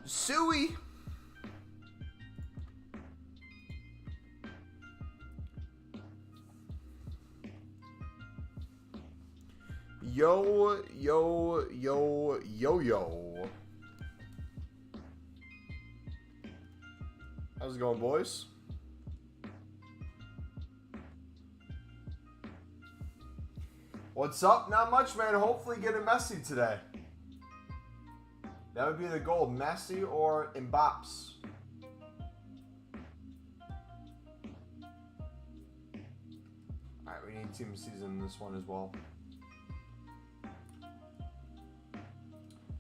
Suey. Yo, yo, yo, yo, yo. How's it going, boys? What's up? Not much, man. Hopefully get a Messi today. That would be the goal. Messi or Mbappé. Alright, we need team season in this one as well.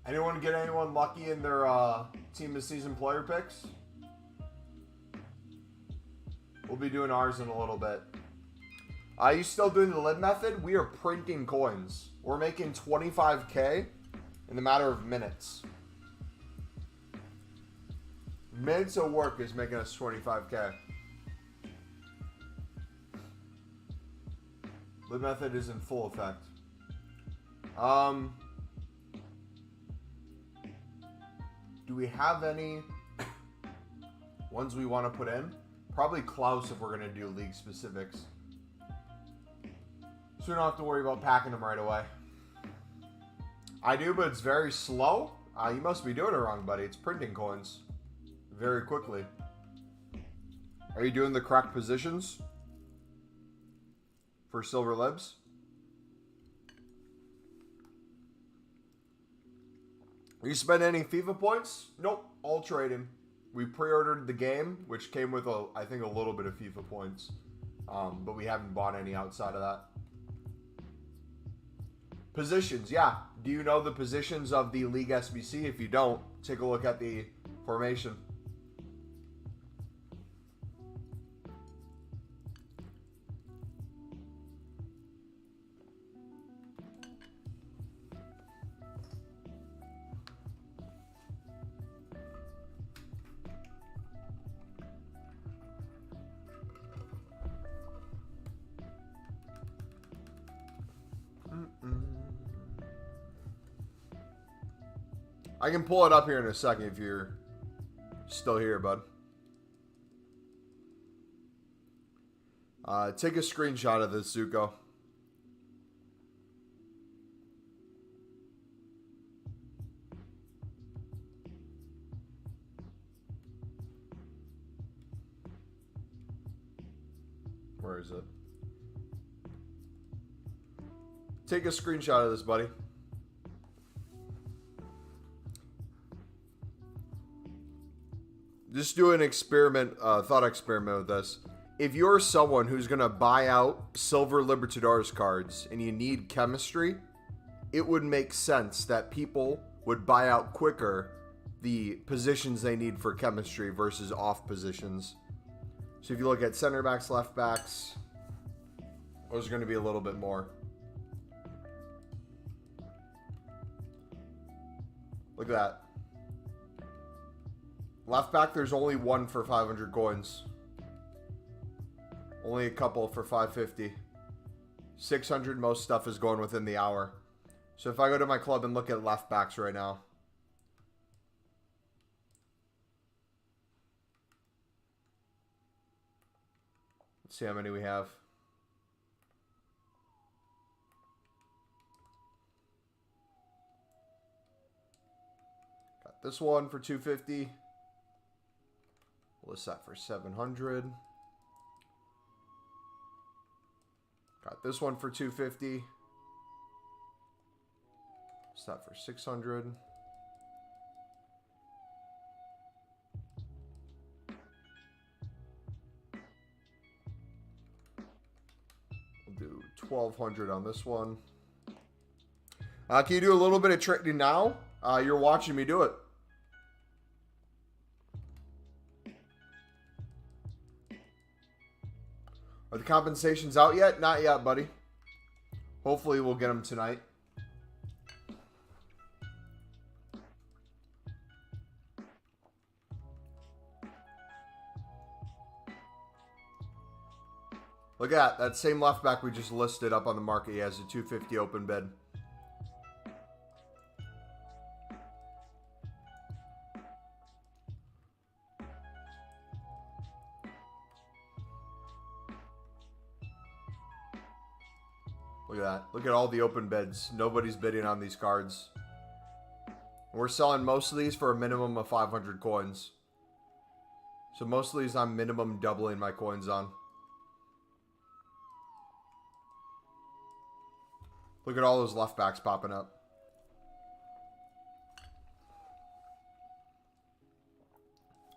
Anyone get anyone lucky in their team of season player picks? We'll be doing ours in a little bit. Are you still doing the Ligue method? We are printing coins. We're making 25K in the matter of minutes. Minutes of work is making us 25K. Ligue method is in full effect. Do we have any ones we want to put in? Probably Klaus if we're going to do league specifics. So we don't have to worry about packing them right away. I do, but it's very slow. You must be doing it wrong, buddy. It's printing coins very quickly. Are you doing the correct positions for silver libs? You spend any FIFA points? Nope, all trading. We pre-ordered the game, which came with, I think, a little bit of FIFA points. But we haven't bought any outside of that. Positions, yeah. Do you know the positions of the League SBC? If you don't, take a look at the formation. I can pull it up here in a second if you're still here, bud. Take a screenshot of this, Zuko. Where is it? Take a screenshot of this, buddy. Just do an experiment, thought experiment with this. If you're someone who's going to buy out Silver Libertadores cards and you need chemistry, it would make sense that people would buy out quicker the positions they need for chemistry versus off positions. So if you look at center backs, left backs, those are going to be a little bit more. Look at that. Left back, there's only one for 500 coins. Only a couple for 550. 600, most stuff is going within the hour. So if I go to my club and look at left backs right now. Let's see how many we have. Got this one for 250. List that for 700. Got this one for 250. List that for 600. We'll do 1200 on this one. Can you do a little bit of trading now? You're watching me do it. Are the compensations out yet? Not yet, buddy. Hopefully we'll get them tonight. Look at that same left back we just listed up on the market. He has a 250 open bid. Look at that. Look at all the open bids. Nobody's bidding on these cards. We're selling most of these for a minimum of 500 coins. So most of these I'm minimum doubling my coins on. Look at all those left backs popping up.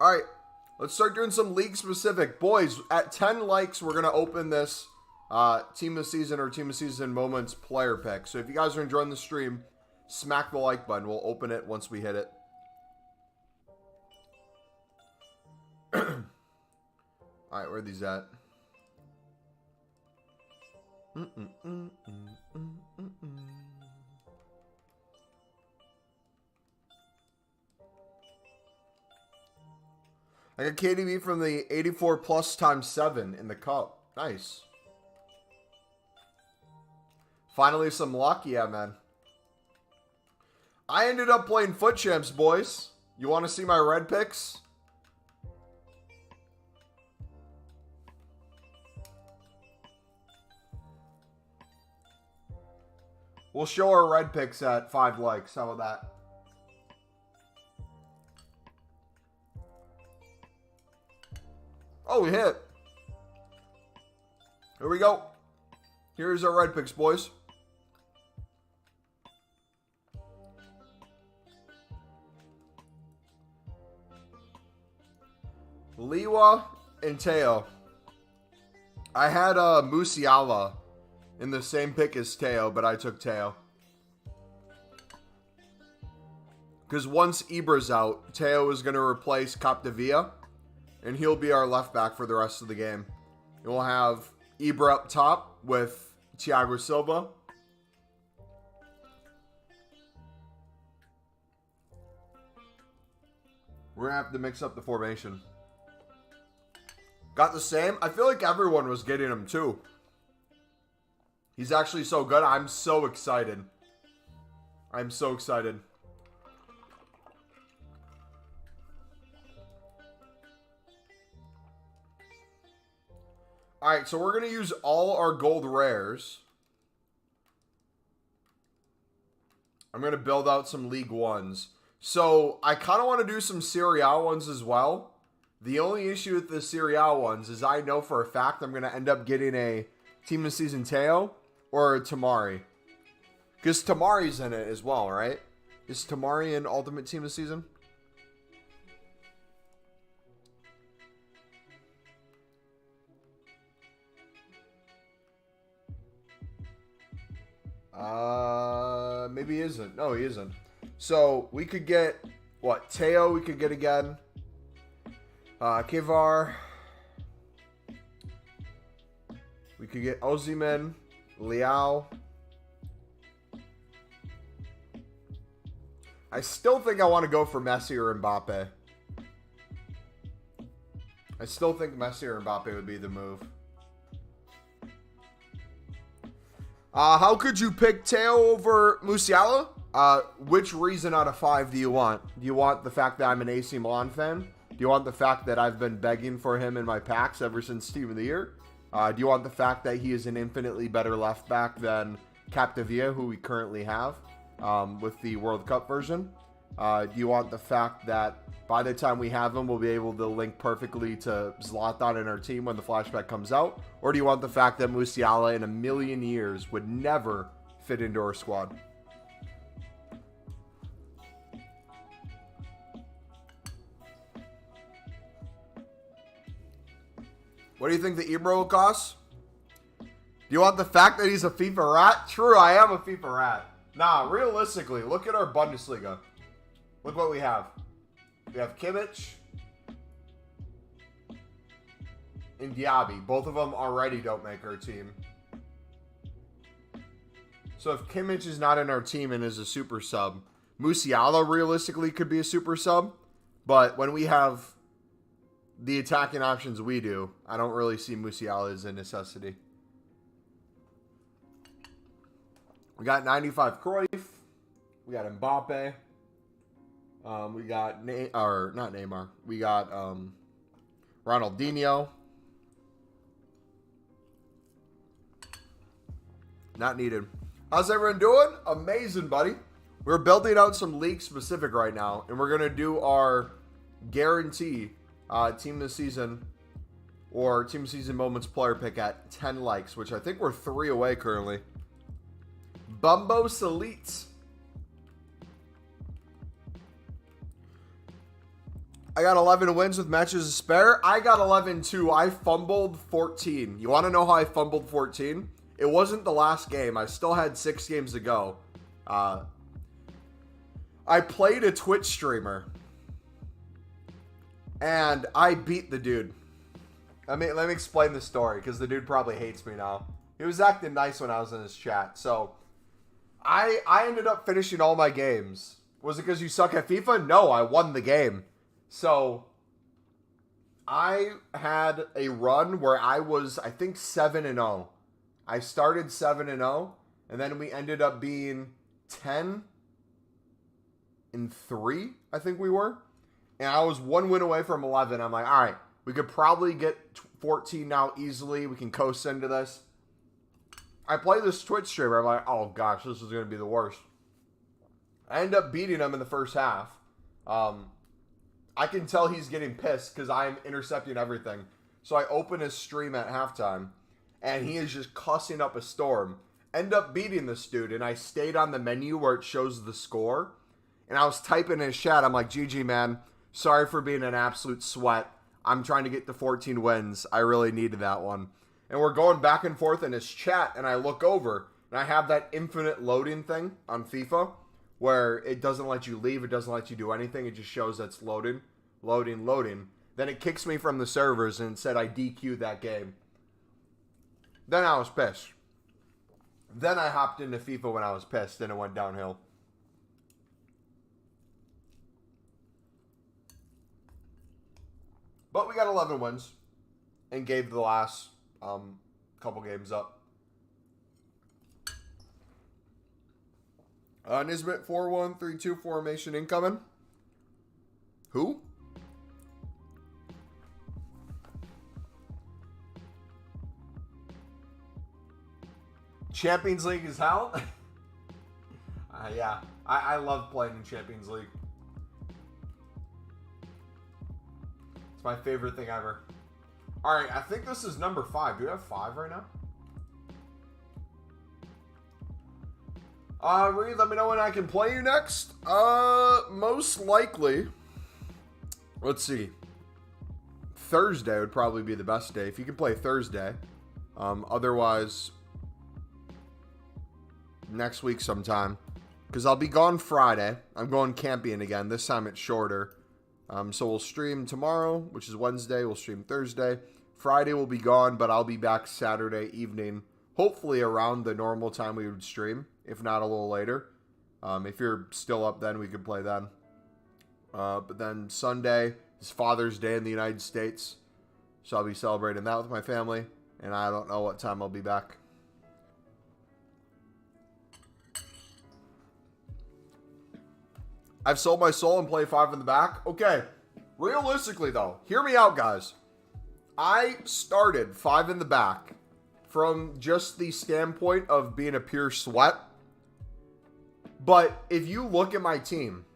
Alright, let's start doing some league specific. Boys, at 10 likes, we're going to open this Team of the Season or Team of the Season Moments player pick. So if you guys are enjoying the stream, smack the like button. We'll open it once we hit it. Alright, where are these at? I got KDB from the 84 plus times 7 in the cup. Nice. Finally some luck. Yeah, man. I ended up playing Foot Champs, boys. You want to see my red picks? We'll show our red picks at 5 likes. How about that? Oh, we hit. Here we go. Here's our red picks, boys. Liwa and Teo. I had Musiala in the same pick as Teo, but I took Teo. Because once Ibra's out, Teo is going to replace Capdevia, and he'll be our left back for the rest of the game. And we'll have Ibra up top with Thiago Silva. We're going to have to mix up the formation. Got the same? I feel like everyone was getting him too. He's actually so good. I'm so excited. I'm so excited. Alright, so we're going to use all our gold rares. I'm going to build out some League Ones. So, I kind of want to do some Serie A ones as well. The only issue with the Serie A ones is I know for a fact I'm going to end up getting a Team of the Season Teo or a Tamari. Because Tamari's in it as well, right? Is Tamari in Ultimate Team of the Season? Maybe he isn't. No, he isn't. So, we could get, what, Teo we could get again. Kivar. We could get Ozyman, Liao. I still think I want to go for Messi or Mbappe. I still think Messi or Mbappe would be the move. How could you pick Teo over Musiala? Which reason out of 5 do you want? Do you want the fact that I'm an AC Milan fan? Do you want the fact that I've been begging for him in my packs ever since Team of the Year? Do you want the fact that he is an infinitely better left back than Capdevia, who we currently have with the World Cup version? Do you want the fact that by the time we have him, we'll be able to link perfectly to Zlatan in our team when the flashback comes out? Or do you want the fact that Musiala in a million years would never fit into our squad? What do you think the Ibra will cost? Do you want the fact that he's a FIFA rat? True, I am a FIFA rat. Nah, realistically, look at our Bundesliga. Look what we have. We have Kimmich and Diaby. Both of them already don't make our team. So if Kimmich is not in our team and is a super sub, Musiala realistically could be a super sub. But when we have the attacking options we do, I don't really see Musiala as a necessity. We got 95 Cruyff. We got Mbappe. We got not Neymar. We got Ronaldinho. Not needed. How's everyone doing? Amazing, buddy. We're building out some league specific right now, and we're gonna do our guarantee team of the season or team of the season moments player pick at 10 likes, which I think we're 3 away currently. Bumbo Salites. I got 11 wins with matches to spare. I got 11 too. I fumbled 14. You want to know how I fumbled 14? It wasn't the last game. I still had 6 games to go. I played a Twitch streamer. And I beat the dude. Let me explain the story, because the dude probably hates me now. He was acting nice when I was in his chat. So, I ended up finishing all my games. Was it because you suck at FIFA? No, I won the game. So, I had a run where I was, I think, 7-0. I started 7-0, and then we ended up being 10-3, I think we were. And I was 1 win away from 11. I'm like, all right, we could probably get 14 now easily. We can coast into this. I play this Twitch streamer. I'm like, oh gosh, this is going to be the worst. I end up beating him in the first half. I can tell he's getting pissed because I'm intercepting everything. So I open his stream at halftime, and he is just cussing up a storm. End up beating this dude, and I stayed on the menu where it shows the score. And I was typing in his chat. I'm like, GG, man. Sorry for being an absolute sweat. I'm trying to get to 14 wins. I really needed that one. And we're going back and forth in his chat, and I look over, and I have that infinite loading thing on FIFA, where it doesn't let you leave, it doesn't let you do anything, it just shows that it's loading, loading, loading. Then it kicks me from the servers and said I DQ'd that game. Then I was pissed. Then I hopped into FIFA when I was pissed, and it went downhill. But we got 11 wins and gave the last couple games up. Nisbet 4-1-3-2 formation incoming. Who? Champions League is hell? Yeah, I love playing in Champions League. It's my favorite thing ever. All right, I think this is number 5. Do we have 5 right now? Reed, let me know when I can play you next. Most likely, let's see. Thursday would probably be the best day. If you can play Thursday. Otherwise, next week sometime. Because I'll be gone Friday. I'm going camping again. This time it's shorter. So we'll stream tomorrow, which is Wednesday. We'll stream Thursday. Friday will be gone, but I'll be back Saturday evening. Hopefully around the normal time we would stream, if not a little later. If you're still up then, we could play then. But then Sunday is Father's Day in the United States. So I'll be celebrating that with my family. And I don't know what time I'll be back. I've sold my soul and play 5 in the back. Okay. Realistically, though, hear me out, guys. I started 5 in the back from just the standpoint of being a pure sweat. But if you look at my team,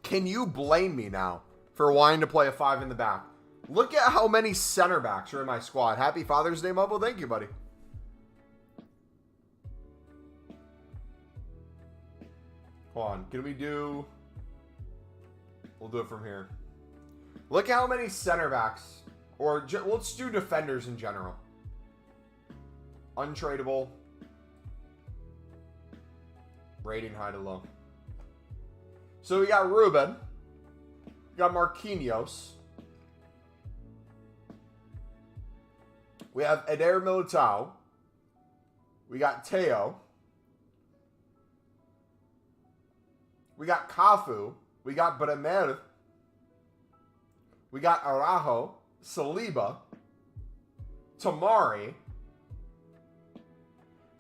can you blame me now for wanting to play a 5 in the back? Look at how many center backs are in my squad. Happy Father's Day, Mumbo. Thank you, buddy. Hold on. Can we do... We'll do it from here. Look how many center backs, or let's do defenders in general. Untradeable. Rating high to low. So we got Ruben. We got Marquinhos. We have Eder Militao. We got Teo. We got Cafu. We got Bremer. We got Araujo, Saliba, Tamari,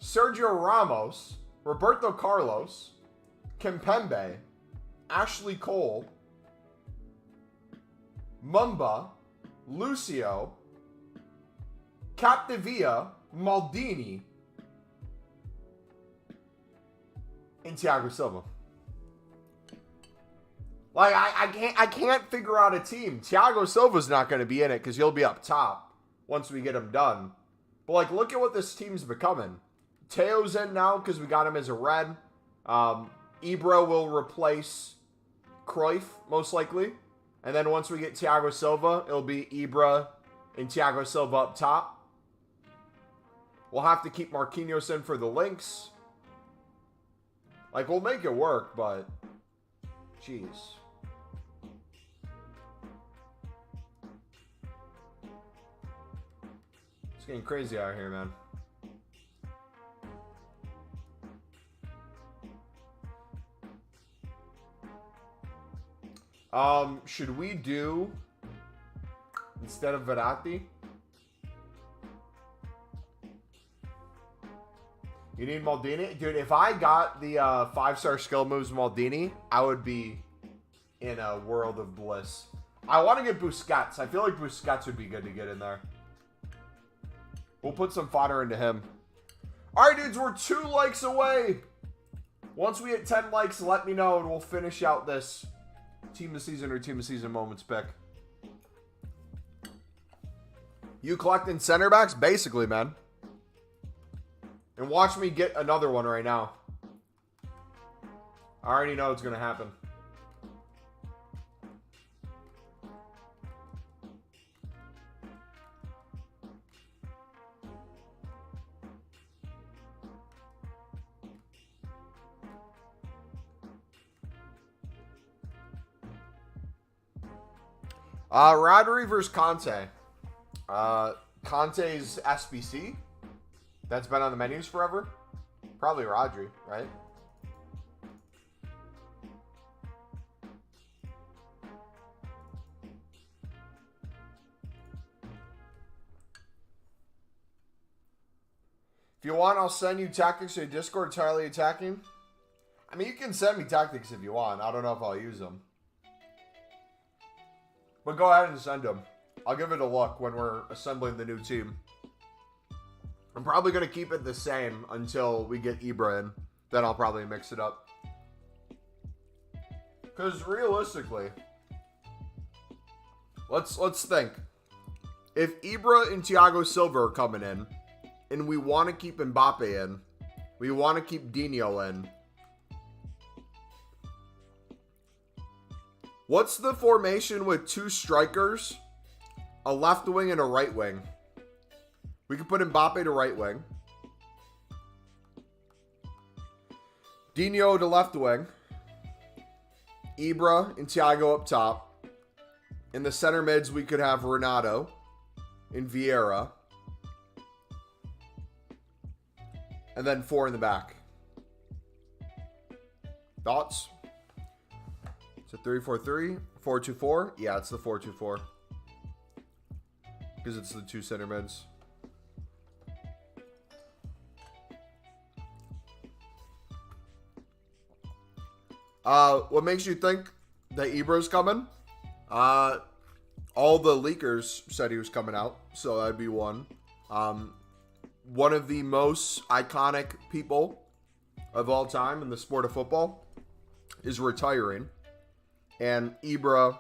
Sergio Ramos, Roberto Carlos, Kimpembe, Ashley Cole, Mumba, Lucio, Capdevia, Maldini, and Thiago Silva. Like, I can't figure out a team. Thiago Silva's not going to be in it because he'll be up top once we get him done. But, like, look at what this team's becoming. Teo's in now because we got him as a red. Ibra will replace Cruyff, most likely. And then once we get Thiago Silva, it'll be Ibra and Thiago Silva up top. We'll have to keep Marquinhos in for the links. Like, we'll make it work, but... Jeez. It's getting crazy out here, man. Should we do, instead of Verratti? You need Maldini? Dude, if I got the 5-star skill moves Maldini, I would be in a world of bliss. I want to get Busquets. I feel like Busquets would be good to get in there. We'll put some fodder into him. All right, dudes, we're 2 likes away. Once we hit 10 likes, let me know, and we'll finish out this Team of the Season or Team of the Season moments pick. You collecting center backs? Basically, man. And watch me get another one right now. I already know it's going to happen. Rodri versus Conte. Conte's SBC. That's been on the menus forever. Probably Rodri, right? If you want, I'll send you tactics to your Discord entirely attacking. I mean, you can send me tactics if you want. I don't know if I'll use them. But go ahead and send them. I'll give it a look when we're assembling the new team. I'm probably going to keep it the same until we get Ibra in. Then I'll probably mix it up. Because realistically, let's think. If Ibra and Thiago Silva are coming in, and we want to keep Mbappe in, we want to keep Dino in, what's the formation with 2 strikers, a left wing, and a right wing? We can put Mbappe to right wing. Dino to left wing. Ibra and Thiago up top. In the center mids, we could have Renato and Vieira. And then 4 in the back. Thoughts? It's a 3-4-3, 4-2-4. Yeah, it's the 4-2-4. Because it's the 2 center mids. What makes you think that Ibra's coming? All the leakers said he was coming out, so that'd be one. One of the most iconic people of all time in the sport of football is retiring. And Ibra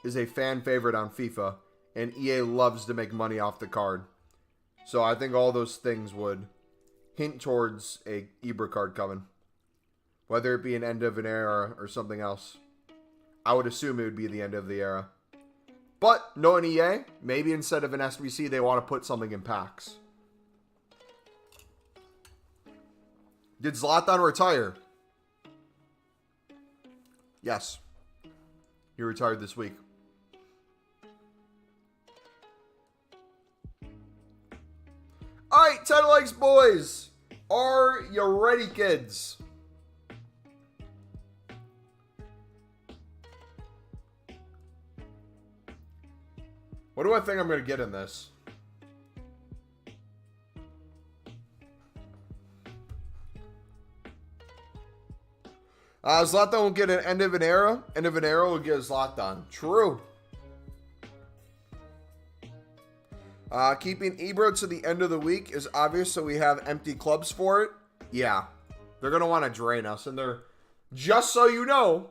is a fan favorite on FIFA. And EA loves to make money off the card. So I think all those things would hint towards a Ibra card coming. Whether it be an end of an era or something else. I would assume it would be the end of the era. But knowing EA, maybe instead of an SBC, they want to put something in packs. Did Zlatan retire? Yes. He retired this week. Alright, 10 likes, boys. Are you ready, kids? What do I think I'm going to get in this? Zlatan will get an end of an era. End of an era will get a Zlatan. True. Keeping Ibra to the end of the week is obvious, so we have empty clubs for it. Yeah. They're going to want to drain us. And they're, just so you know,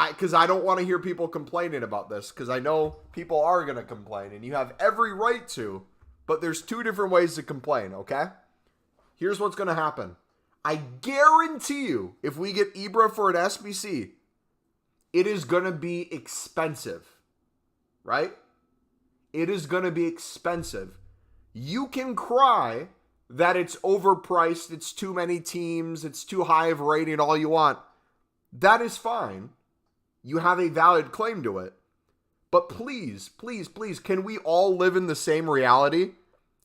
because I don't want to hear people complaining about this, because I know people are going to complain, and you have every right to, but there's two different ways to complain, okay? Here's what's going to happen. I guarantee you, if we get Ibra for an SBC, it is going to be expensive, right? It is going to be expensive. You can cry that it's overpriced, it's too many teams, it's too high of a rating, all you want. That is fine. You have a valid claim to it. But please, please, please, can we all live in the same reality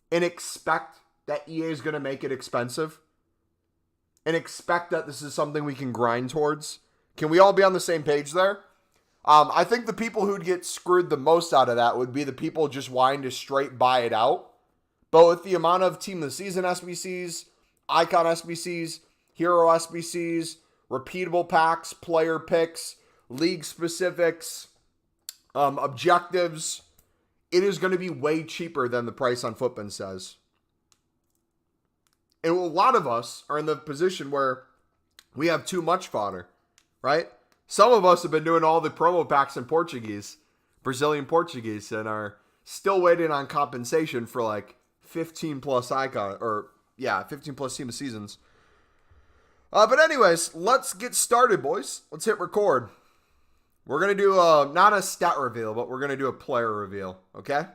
and expect that EA is going to make it expensive? And expect that this is something we can grind towards? Can we all be on the same page there? I think the people who'd get screwed the most out of that would be the people just wanting to straight buy it out. But with the amount of Team of the Season SBCs, Icon SBCs, Hero SBCs, repeatable packs, player picks, league specifics, objectives, it is going to be way cheaper than the price on Footbin says. And a lot of us are in the position where we have too much fodder, right? Some of us have been doing all the promo packs in Portuguese, Brazilian Portuguese, and are still waiting on compensation for like 15 plus icon, or yeah, 15 plus Team of Seasons. But anyways, let's get started, boys. Let's hit record. We're going to do not a stat reveal, but we're going to do a player reveal, okay?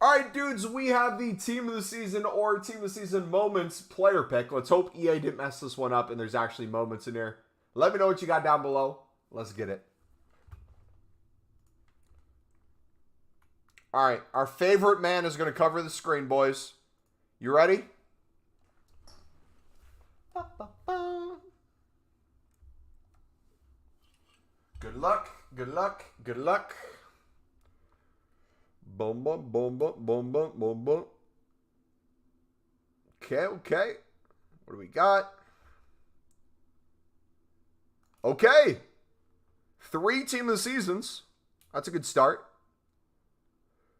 All right, dudes, we have the Team of the Season or Team of the Season Moments player pick. Let's hope EA didn't mess this one up and there's actually moments in here. Let me know what you got down below. Let's get it. All right, our favorite man is going to cover the screen, boys. You ready? Good luck, good luck, good luck. Boom, boom, boom, boom, boom, boom, boom, boom. Okay, okay. What do we got? Okay. 3 Team of the Seasons. That's a good start.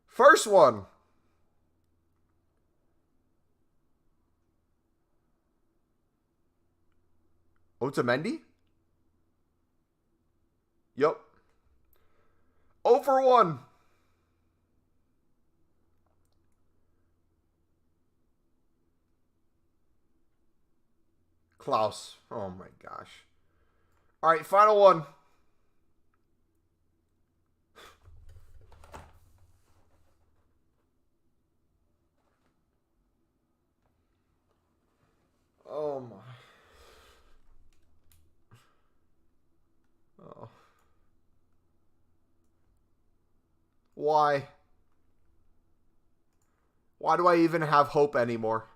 First one. Otamendi? Yep. 0 for 1. Klaus. Oh my gosh. All right, final one. Oh my. Oh. Why? Why do I even have hope anymore?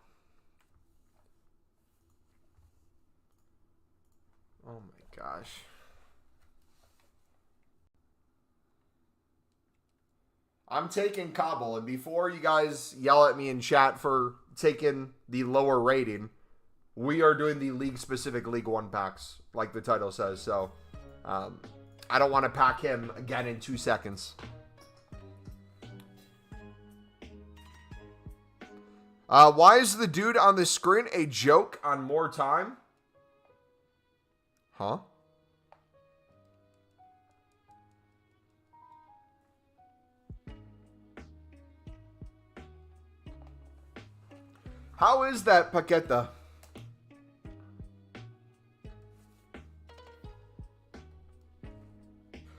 Oh my gosh. I'm taking Kabul, and before you guys yell at me in chat for taking the lower rating, we are doing the league-specific League 1 packs, like the title says, so I don't want to pack him again in 2 seconds. Why is the dude on the screen a joke on More Time? Huh? How is that, Paqueta?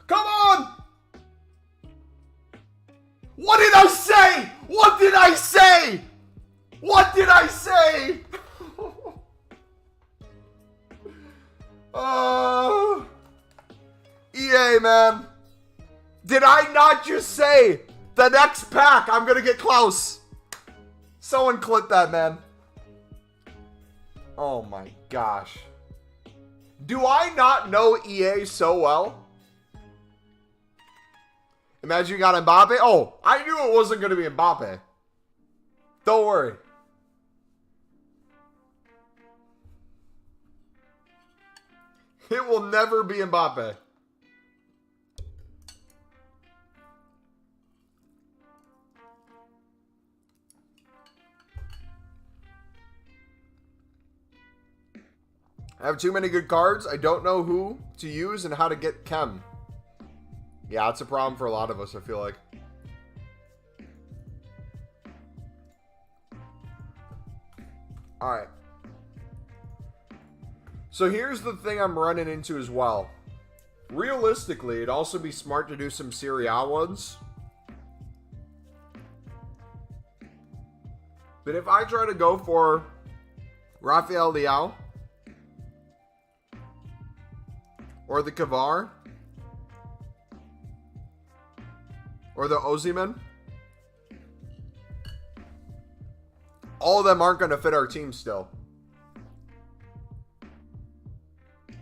Come on! What did I say? What did I say? What did I say? EA, man. Did I not just say the next pack I'm going to get Klaus? Someone clip that, man. Oh my gosh. Do I not know EA so well? Imagine you got Mbappe. Oh, I knew it wasn't going to be Mbappe. Don't worry. It will never be Mbappe. I have too many good cards. I don't know who to use and how to get chem. Yeah, it's a problem for a lot of us, I feel like. Alright. So here's the thing I'm running into as well. Realistically, it'd also be smart to do some Serie A ones. But if I try to go for Rafael Leao or the Kavar or the Ozyman, all of them aren't going to fit our team still.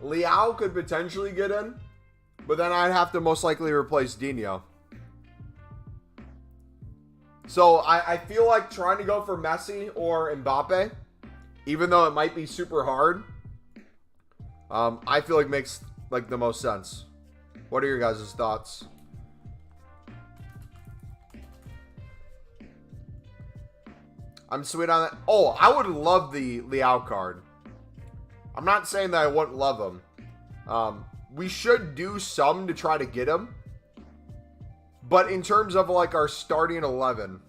Leao could potentially get in, but then I'd have to most likely replace Dino. So I feel like trying to go for Messi or Mbappe, even though it might be super hard, I feel like makes like the most sense. What are your guys' thoughts? I'm sweet on that. Oh, I would love the Leao card. I'm not saying that I wouldn't love him. We should do some to try to get him. But in terms of like our starting 11,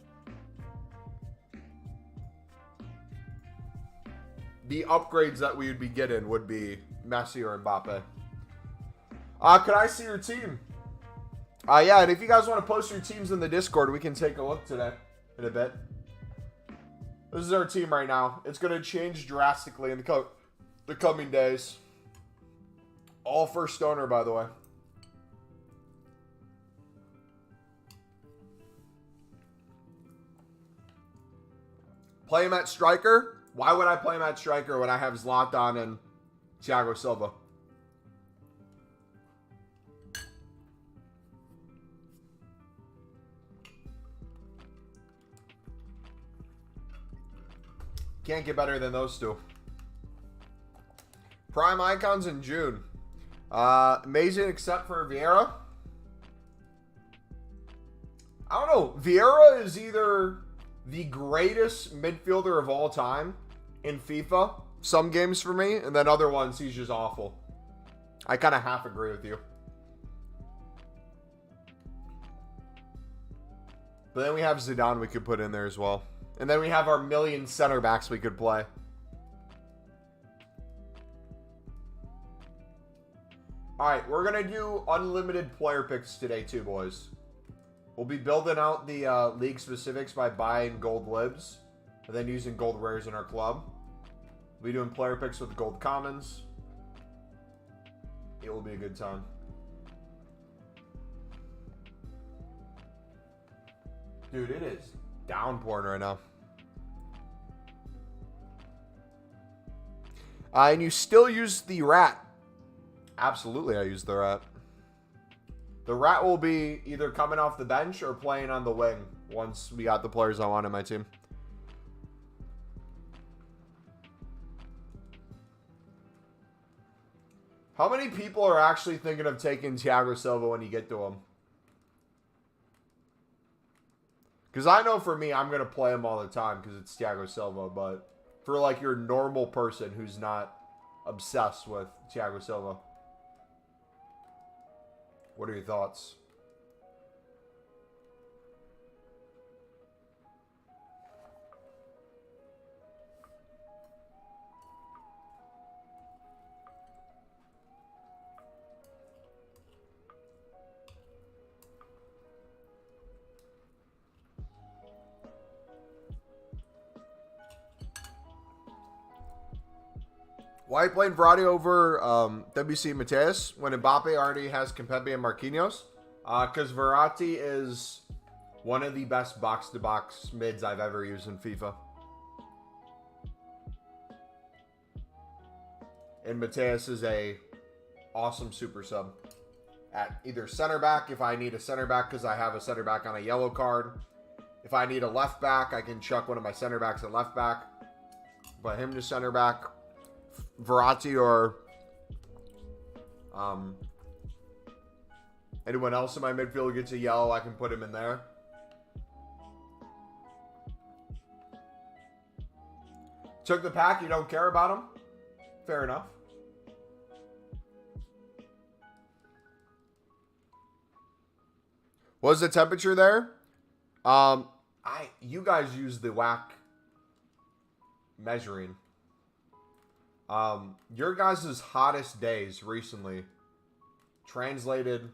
the upgrades that we would be getting would be Messi or Mbappe. Could I see your team? Yeah, and if you guys want to post your teams in the Discord, we can take a look today in a bit. This is our team right now. It's going to change drastically in the coming days. All first owner, by the way. Play him at striker? Why would I play him at striker when I have Zlatan and Thiago Silva? Can't get better than those two. Prime icons in June. Amazing except for Vieira. I don't know. Vieira is either the greatest midfielder of all time in FIFA. Some games for me. And then other ones, he's just awful. I kind of half agree with you. But then we have Zidane we could put in there as well. And then we have our million center backs we could play. Alright, we're going to do unlimited player picks today too, boys. We'll be building out the league specifics by buying gold libs. And then using gold rares in our club. We'll be doing player picks with gold commons. It will be a good time. Dude, it is downpouring right now. And you still use the rat. Absolutely, I use the rat. The rat will be either coming off the bench or playing on the wing once we got the players I want in my team. How many people are actually thinking of taking Thiago Silva when you get to him? Because I know for me, I'm going to play him all the time because it's Thiago Silva. But for like your normal person who's not obsessed with Thiago Silva, what are your thoughts? Why are you playing Verratti over WC Mateus when Mbappe already has Kimpembe and Marquinhos? Because Verratti is one of the best box-to-box mids I've ever used in FIFA. And Mateus is a awesome super sub. at either center back if I need a center back because I have a center back on a yellow card. If I need a left back, I can chuck one of my center backs at left back. Put him to center back. Verratti or anyone else in my midfield gets a yellow, I can put him in there. Took the pack, you don't care about him? Fair enough. What was the temperature there? You guys use the whack measuring. Your guys' hottest days recently translated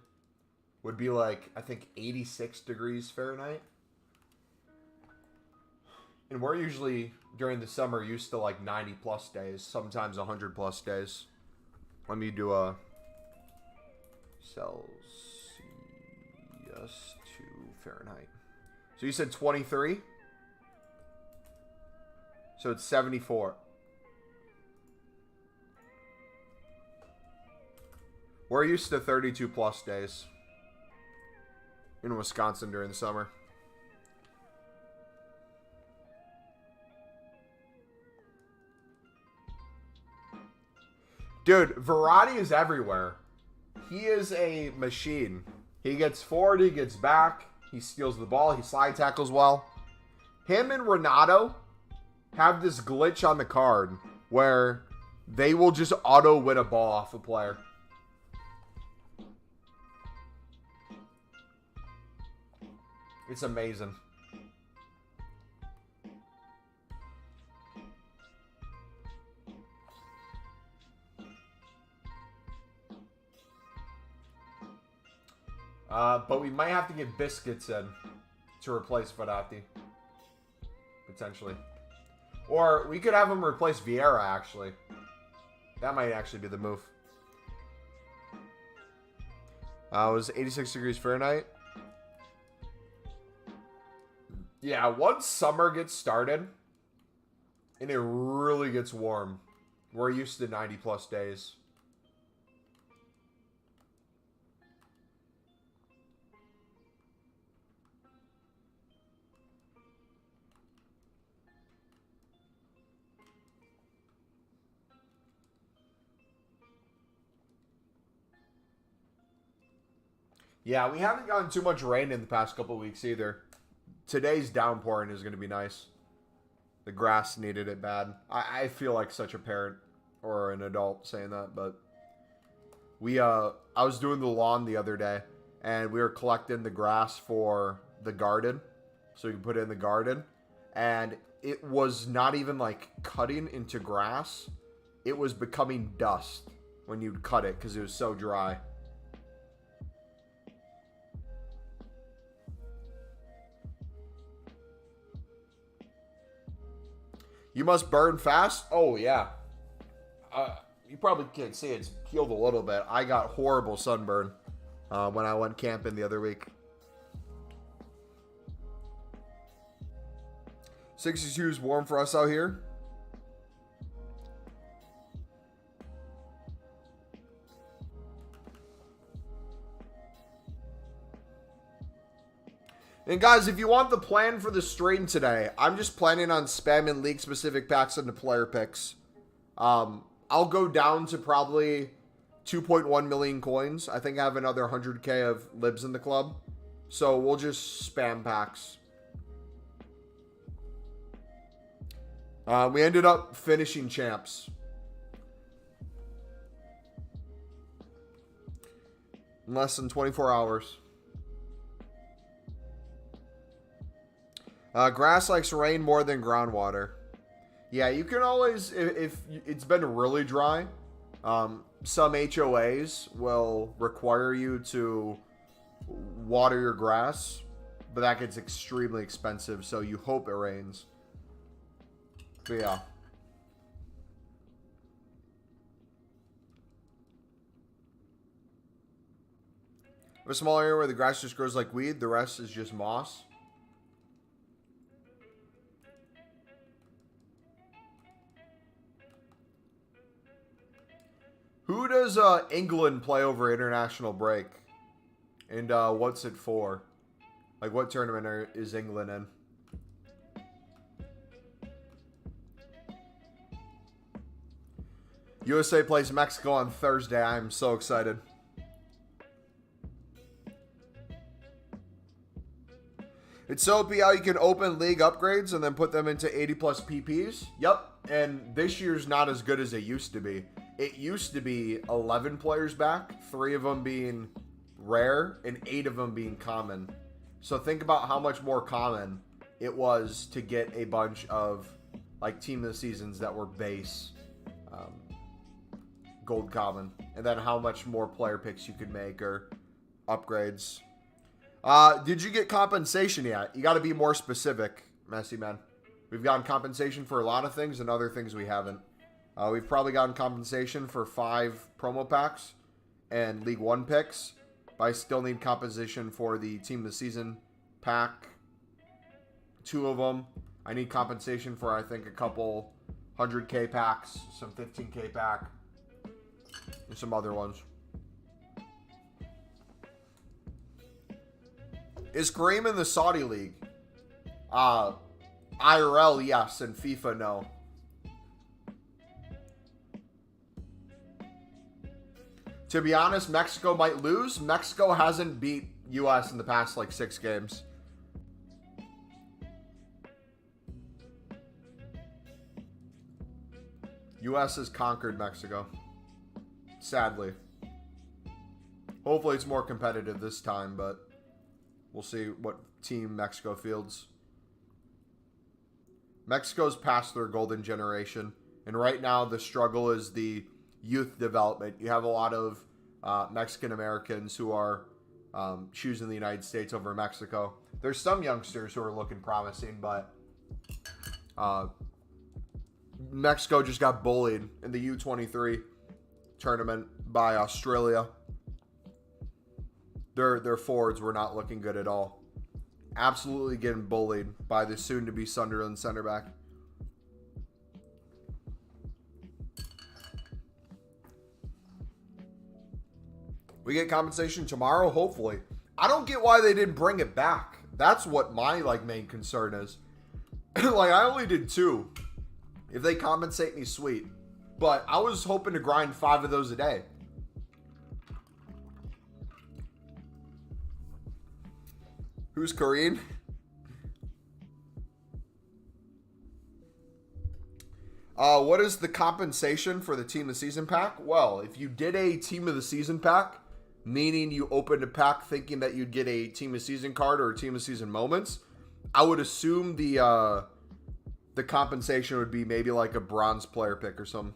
would be like, I think 86 degrees Fahrenheit. And we're usually during the summer used to like 90 plus days, sometimes 100 plus days. Let me do a Celsius to Fahrenheit. So you said 23? So it's 74. We're used to 32 plus days in Wisconsin during the summer. Dude, Verratti is everywhere. He is a machine. He gets forward, he gets back, he steals the ball, he slide tackles well. Him and Renato have this glitch on the card where they will just auto win a ball off a player. It's amazing. But we might have to get Biscuits in to replace Verratti. Potentially. Or we could have him replace Vieira, actually. That might actually be the move. It was 86 degrees Fahrenheit. Yeah, once summer gets started, and it really gets warm, we're used to 90 plus days. Yeah, we haven't gotten too much rain in the past couple weeks either. Today's downpouring is going to be nice. The grass needed it bad. I feel like such a parent or an adult saying that, but I was doing the lawn the other day, and we were collecting the grass for the garden, so you can put it in the garden, and it was not even like cutting into grass. It was becoming dust when you'd cut it because it was so dry. You must burn fast? Oh, yeah. You probably can't see it. It's peeled a little bit. I got horrible sunburn when I went camping the other week. 62 is warm for us out here. And guys, if you want the plan for the stream today, I'm just planning on spamming league-specific packs into player picks. I'll go down to probably 2.1 million coins. I think I have another 100k of libs in the club. So we'll just spam packs. We ended up finishing champs. In less than 24 hours. Grass likes rain more than groundwater. Yeah, you can always, if it's been really dry, some HOAs will require you to water your grass, but that gets extremely expensive, so you hope it rains. But yeah. A small area where the grass just grows like weed, the rest is just moss. Who does England play over international break? And what's it for? Like, what tournament is England in? USA plays Mexico on Thursday. I'm so excited. It's so OP how you can open league upgrades and then put them into 80 plus PPs. Yep. And this year's not as good as it used to be. It used to be 11 players back, 3 of them being rare and 8 of them being common. So think about how much more common it was to get a bunch of like team of the seasons that were base gold common, and then how much more player picks you could make or upgrades. Did you get compensation yet? You got to be more specific, Messi man. We've gotten compensation for a lot of things and other things we haven't. We've probably gotten compensation for 5 promo packs and League 1 picks, but I still need compensation for the Team of the Season pack. 2 of them. I need compensation for, I think, a couple 100K packs, some 15K pack, and some other ones. Is Kareem in the Saudi League? IRL, yes, and FIFA, no. To be honest, Mexico might lose. Mexico hasn't beat US in the past, like, 6 games. US has conquered Mexico. Sadly. Hopefully it's more competitive this time, but we'll see what team Mexico fields. Mexico's past their golden generation, and right now the struggle is the youth development. You have a lot of Mexican Americans who are choosing the United States over Mexico. There's some youngsters who are looking promising, but Mexico just got bullied in the U23 tournament by Australia. Their forwards were not looking good at all. Absolutely getting bullied by the soon-to-be Sunderland center back. We get compensation tomorrow, hopefully. I don't get why they didn't bring it back. That's what my main concern is. I only did 2. If they compensate me, sweet. But I was hoping to grind 5 of those a day. Who's Kareem? What is the compensation for the Team of the Season pack? Well, if you did a Team of the Season pack, meaning you opened a pack thinking that you'd get a Team of the Season card or a Team of the Season moments, I would assume the compensation would be maybe like a bronze player pick or something.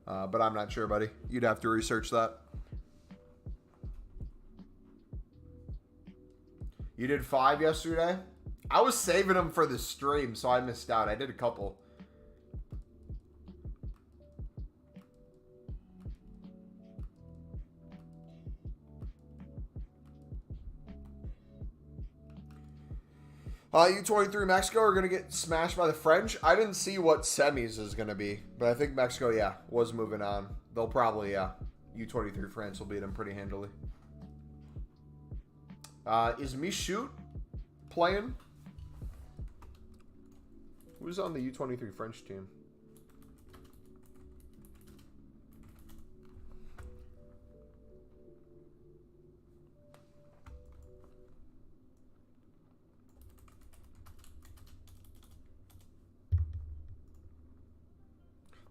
But I'm not sure, buddy. You'd have to research that. You did 5 yesterday? I was saving them for the stream, so I missed out. I did a couple. U23 Mexico are going to get smashed by the French. I didn't see what semis is going to be, but I think Mexico, yeah, was moving on. They'll probably, yeah, U23 France will beat them pretty handily. Is Michoud playing? Who's on the U23 French team?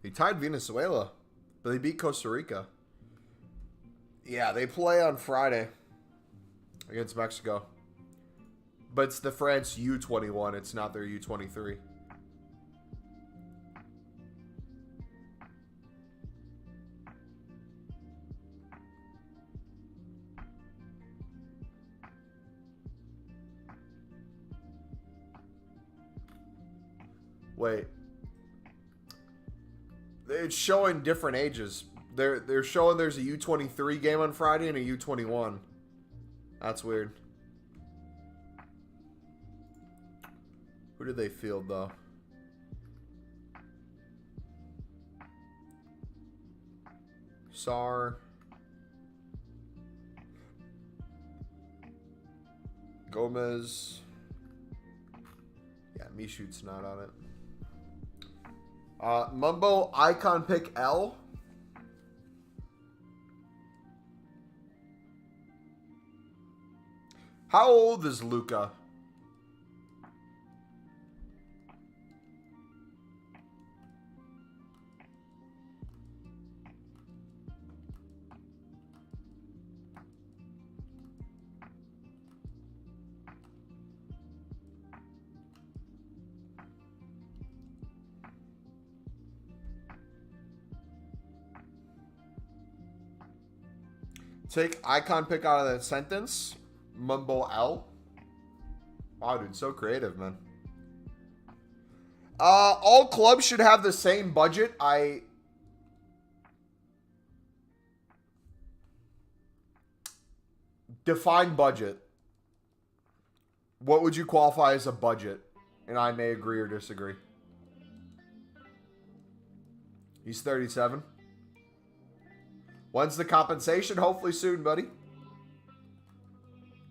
They tied Venezuela, but they beat Costa Rica. Yeah, they play on Friday against Mexico. But it's the France U21. It's not their U23. Wait. It's showing different ages. They're showing there's a U23 game on Friday and a U21. That's weird. Who did they field, though? SAR. Gomez. Yeah, Mishoot's not on it. Mumbo icon pick L. How old is Luka? Take icon pick out of that sentence. Mumbo L. Wow, dude, so creative, man. All clubs should have the same budget. Define budget. What would you qualify as a budget? And I may agree or disagree. He's 37. When's the compensation? Hopefully soon, buddy.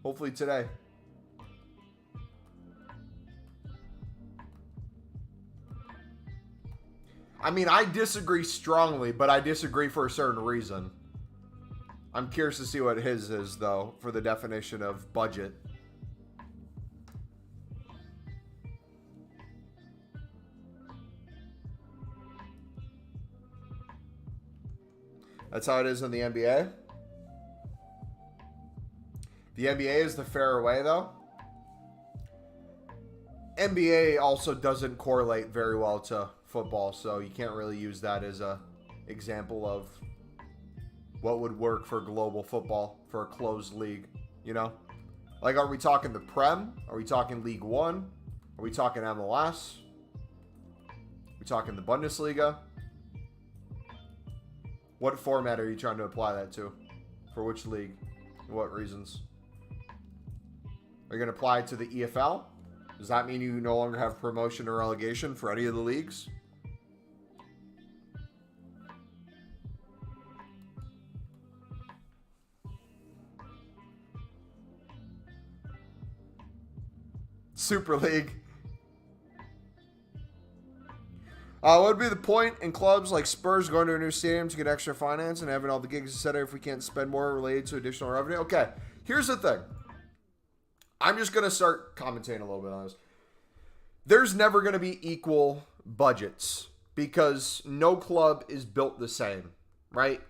Hopefully today. I mean, I disagree strongly, but I disagree for a certain reason. I'm curious to see what his is, though, for the definition of budget. That's how it is in the NBA. The NBA is the fairer way, though. NBA also doesn't correlate very well to football, so you can't really use that as a example of what would work for global football for a closed league, you know? Like, are we talking the Prem? Are we talking League One? Are we talking MLS? Are we talking the Bundesliga? What format are you trying to apply that to? For which league? What reasons? Are you going to apply it to the EFL? Does that mean you no longer have promotion or relegation for any of the leagues? Super League. What would be the point in clubs like Spurs going to a new stadium to get extra finance and having all the gigs etc. if we can't spend more related to additional revenue? Okay, here's the thing. I'm just going to start commentating a little bit on this. There's never going to be equal budgets because no club is built the same, right?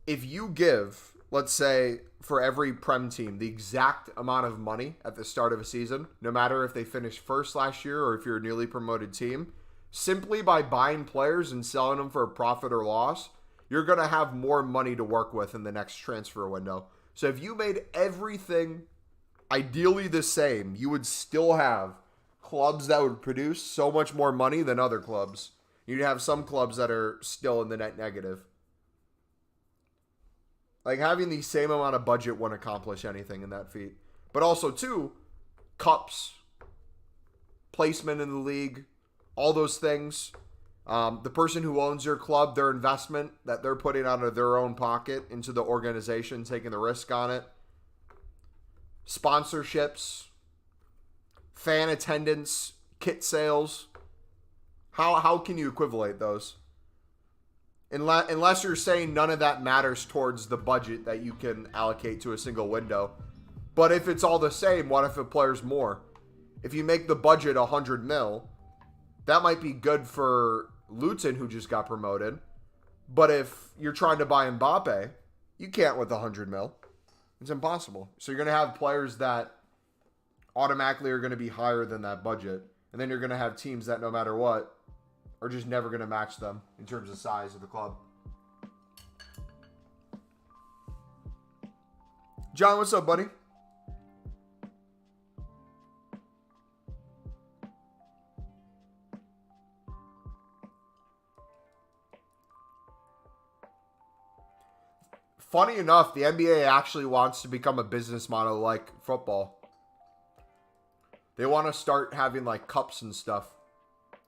If you give, let's say, for every Prem team, the exact amount of money at the start of a season, no matter if they finished first last year or if you're a newly promoted team, simply by buying players and selling them for a profit or loss, you're going to have more money to work with in the next transfer window. So if you made everything ideally the same, you would still have clubs that would produce so much more money than other clubs. You'd have some clubs that are still in the net negative. Like, having the same amount of budget won't accomplish anything in that feat. But also, too, cups, placement in the league, all those things. The person who owns your club, their investment that they're putting out of their own pocket into the organization, taking the risk on it. Sponsorships, fan attendance, kit sales. How can you equivalate those? Unless you're saying none of that matters towards the budget that you can allocate to a single window. But if it's all the same, what if a player's more? If you make the budget 100 mil, that might be good for Luton, who just got promoted. But if you're trying to buy Mbappe, you can't with 100 mil. It's impossible. So you're going to have players that automatically are going to be higher than that budget. And then you're going to have teams that no matter what are just never going to match them in terms of size of the club. John, what's up, buddy? Funny enough, the NBA actually wants to become a business model like football. They want to start having like cups and stuff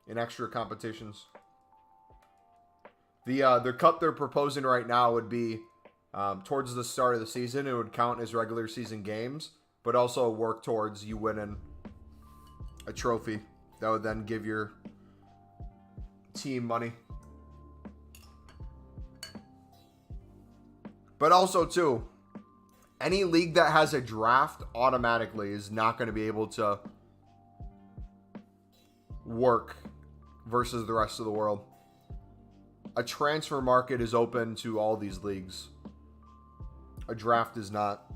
in extra competitions. The cup they're proposing right now would be towards the start of the season. It would count as regular season games. but also work towards you winning a trophy that would then give your team money. But also, too, any league that has a draft automatically is not going to be able to work versus the rest of the world. A transfer market is open to all these leagues. A draft is not.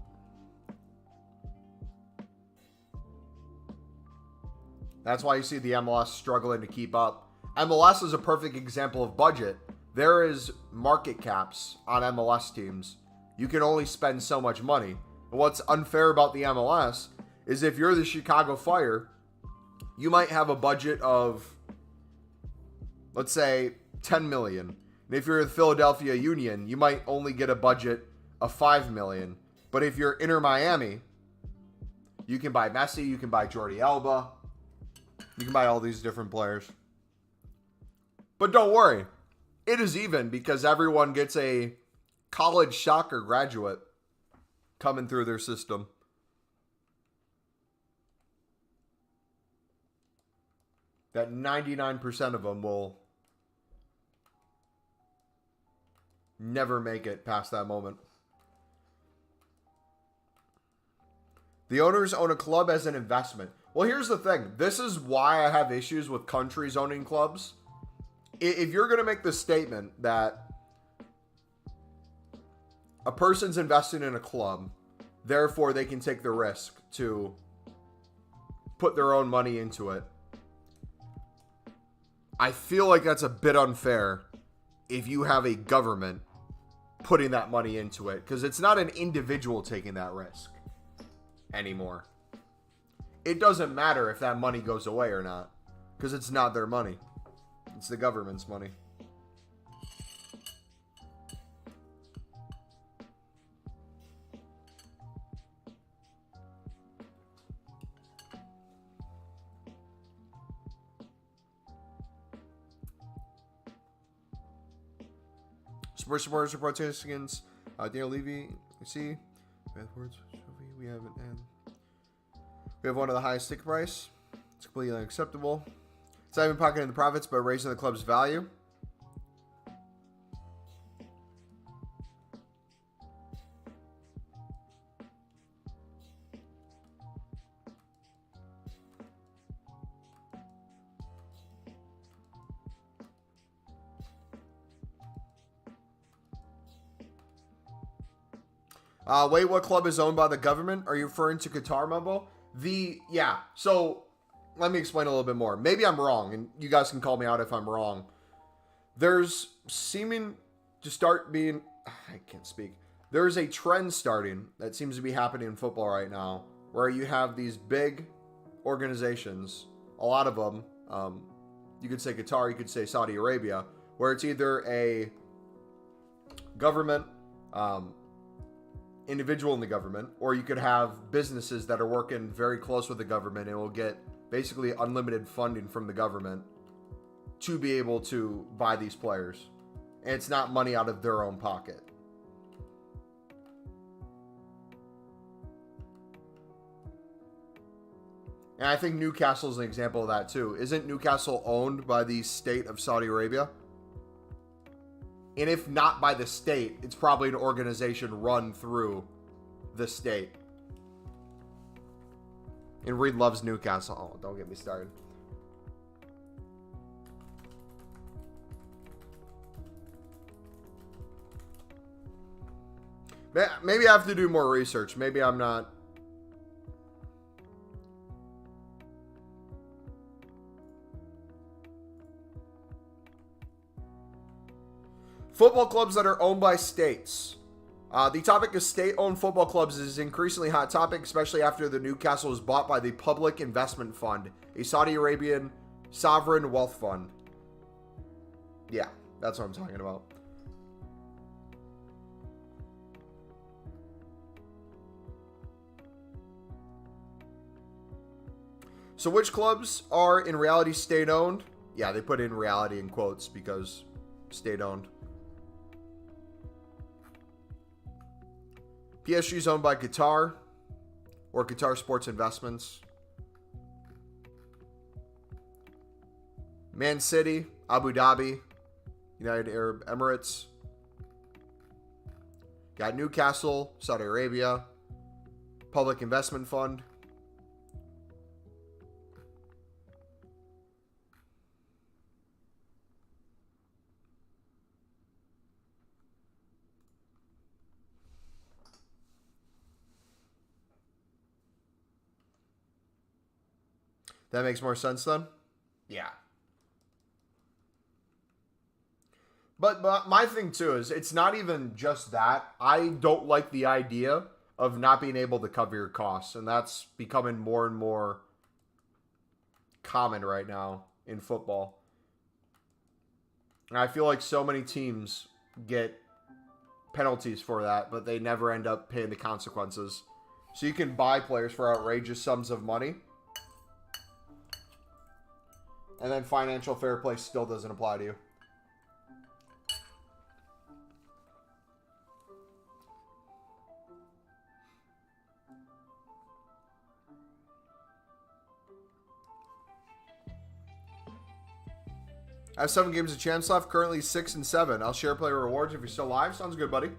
That's why you see the MLS struggling to keep up. MLS is a perfect example of budget. There is market caps on MLS teams. You can only spend so much money. And what's unfair about the MLS is if you're the Chicago Fire, you might have a budget of, let's say, 10 million. And if you're the Philadelphia Union, you might only get a budget of 5 million. But if you're Inter Miami, you can buy Messi, you can buy Jordi Alba, you can buy all these different players. But don't worry, it is even because everyone gets a college soccer graduate coming through their system. That 99% of them will never make it past that moment. The owners own a club as an investment. Well, here's the thing. This is why I have issues with countries owning clubs. If you're going to make the statement that a person's investing in a club, therefore they can take the risk to put their own money into it, I feel like that's a bit unfair if you have a government putting that money into it, because it's not an individual taking that risk anymore. It doesn't matter if that money goes away or not, because it's not their money. It's the government's money. Sports supporters are protesting against Daniel Levy. You see, we have one of the highest ticket price. It's completely unacceptable. It's not even pocketing the profits, but raising the club's value. Wait, what club is owned by the government? Are you referring to Qatar, Mumbo? So let me explain a little bit more. Maybe I'm wrong, and you guys can call me out if I'm wrong. There's seeming to start being... I can't speak. There's a trend starting that seems to be happening in football right now, where you have these big organizations, a lot of them, you could say Qatar, you could say Saudi Arabia, where it's either a government... individual in the government, or you could have businesses that are working very close with the government and will get basically unlimited funding from the government to be able to buy these players. And it's not money out of their own pocket. And I think Newcastle is an example of that too. Isn't Newcastle owned by the state of Saudi Arabia? And if not by the state, it's probably an organization run through the state. And Reed loves Newcastle. Oh, don't get me started. Maybe I have to do more research. Maybe I'm not... Football clubs that are owned by states. The topic of state-owned football clubs is an increasingly hot topic, especially after the Newcastle was bought by the Public Investment Fund, a Saudi Arabian sovereign wealth fund. Yeah, that's what I'm talking about. So which clubs are in reality state-owned? Yeah, they put in reality in quotes because state-owned. PSG is owned by Qatar. or Qatar Sports Investments. Man City, Abu Dhabi, United Arab Emirates. Got Newcastle, Saudi Arabia, Public Investment Fund. That makes more sense then? Yeah. But my thing too is it's not even just that. I don't like the idea of not being able to cover your costs. And that's becoming more and more common right now in football. And I feel like so many teams get penalties for that, but they never end up paying the consequences. So you can buy players for outrageous sums of money, and then financial fair play still doesn't apply to you. I have 7 games of chance left, currently 6 and 7. I'll share player rewards if you're still live. Sounds good, buddy.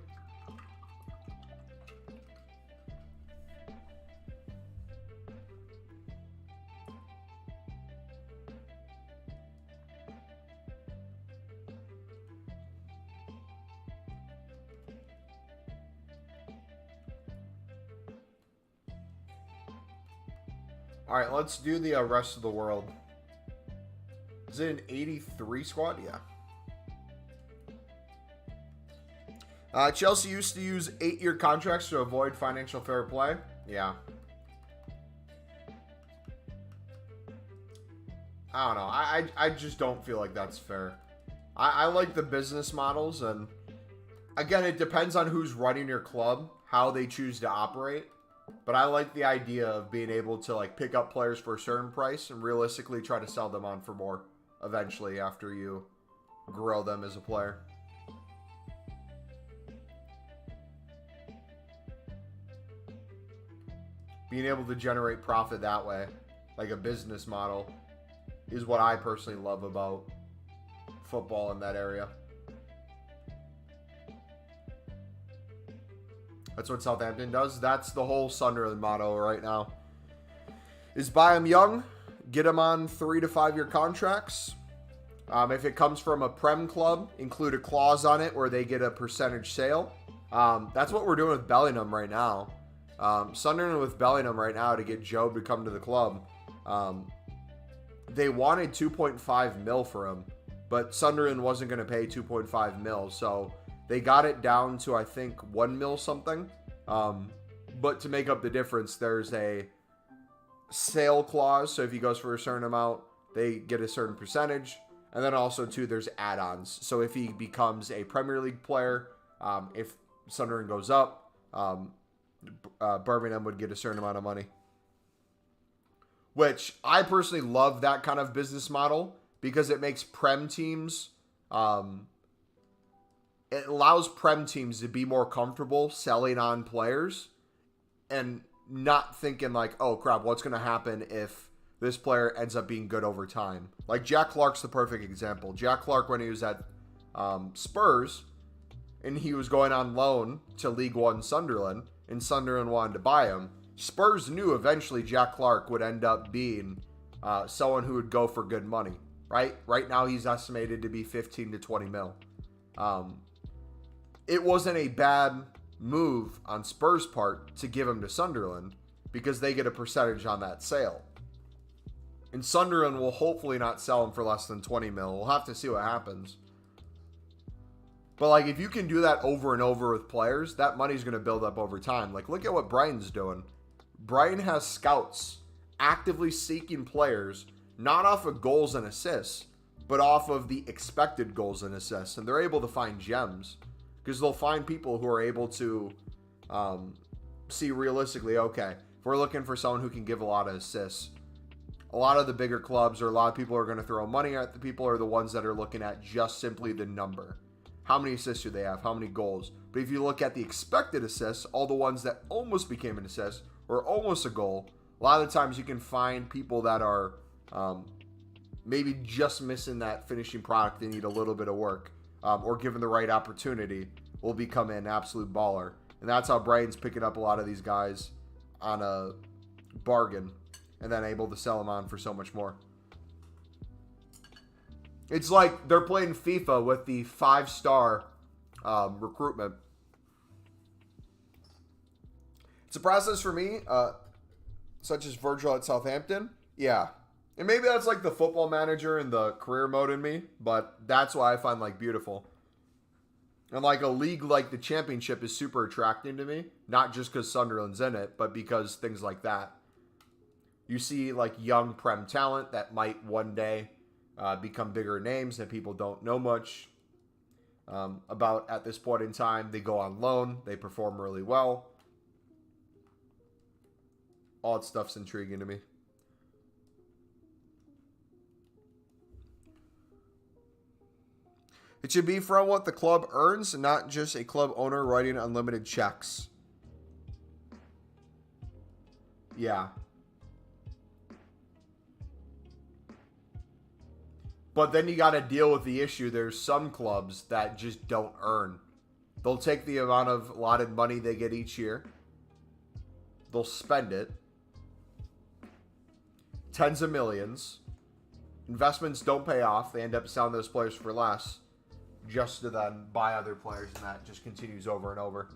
All right, let's do the rest of the world. Is it an 83 squad? Yeah. Chelsea used to use 8-year contracts to avoid financial fair play. Yeah. I don't know. I just don't feel like that's fair. I like the business models, and again, it depends on who's running your club, how they choose to operate. But I like the idea of being able to like pick up players for a certain price and realistically try to sell them on for more eventually after you grow them as a player. Being able to generate profit that way, like a business model, is what I personally love about football in that area. That's what Southampton does. That's the whole Sunderland motto right now. Is buy them young, get them on 3 to 5 year contracts. If it comes from a Prem club, include a clause on it where they get a percentage sale. That's what we're doing with Bellingham right now. Sunderland with Bellingham right now to get Joe to come to the club. They wanted 2.5 mil for him, but Sunderland wasn't going to pay 2.5 mil, so they got it down to, I think, 1 mil something. But to make up the difference, there's a sale clause. So if he goes for a certain amount, they get a certain percentage. And then also, too, there's add-ons. So if he becomes a Premier League player, if Sunderland goes up, Birmingham would get a certain amount of money. Which I personally love that kind of business model because it makes Prem teams... it allows Prem teams to be more comfortable selling on players and not thinking like, oh crap, what's going to happen if this player ends up being good over time? Like Jack Clark's the perfect example. Jack Clark, when he was at Spurs and he was going on loan to League One Sunderland and Sunderland wanted to buy him, Spurs knew eventually Jack Clark would end up being someone who would go for good money, right? Right now he's estimated to be 15 to 20 mil. It wasn't a bad move on Spurs' part to give him to Sunderland because they get a percentage on that sale. And Sunderland will hopefully not sell him for less than 20 mil. We'll have to see what happens. But like if you can do that over and over with players, that money's going to build up over time. Like look at what Brighton's doing. Brighton has scouts actively seeking players, not off of goals and assists, but off of the expected goals and assists. And they're able to find gems. Because they'll find people who are able to see realistically, okay, if we're looking for someone who can give a lot of assists, a lot of the bigger clubs or a lot of people are going to throw money at the people are the ones that are looking at just simply the number. How many assists do they have? How many goals? But if you look at the expected assists, all the ones that almost became an assist or almost a goal, a lot of the times you can find people that are maybe just missing that finishing product. They need a little bit of work, or given the right opportunity, will become an absolute baller. And that's how Brighton's picking up a lot of these guys on a bargain and then able to sell them on for so much more. It's like they're playing FIFA with the 5-star recruitment. It's a process for me, such as Virgil at Southampton. Yeah. And maybe that's like the football manager and the career mode in me, but that's why I find like beautiful. And like a league like the Championship is super attracting to me, not just because Sunderland's in it, but because things like that. You see like young Prem talent that might one day become bigger names that people don't know much about at this point in time. They go on loan. They perform really well. All that stuff's intriguing to me. It should be from what the club earns, and not just a club owner writing unlimited checks. Yeah. But then you got to deal with the issue. There's some clubs that just don't earn. They'll take the amount of allotted money they get each year. They'll spend it. Tens of millions. Investments don't pay off. They end up selling those players for less, just to then buy other players, and that just continues over and over.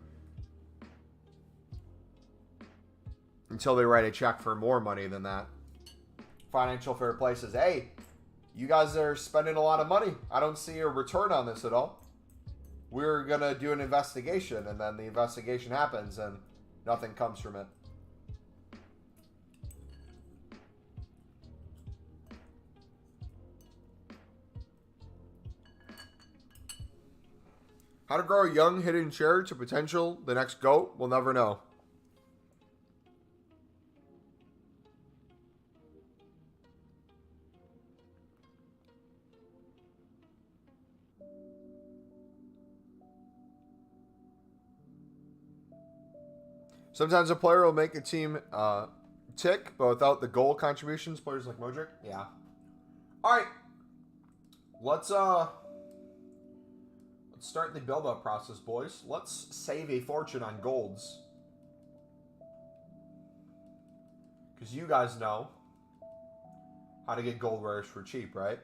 Until they write a check for more money than that. Financial fair play says, hey, you guys are spending a lot of money. I don't see a return on this at all. We're going to do an investigation, and then the investigation happens, and nothing comes from it. How to grow a young hidden share to potential the next GOAT? We'll never know. Sometimes a player will make a team tick, but without the goal contributions, players like Modric. Yeah. All right. Let's start the build-up process, boys. Let's save a fortune on golds. Because you guys know how to get gold rares for cheap, right?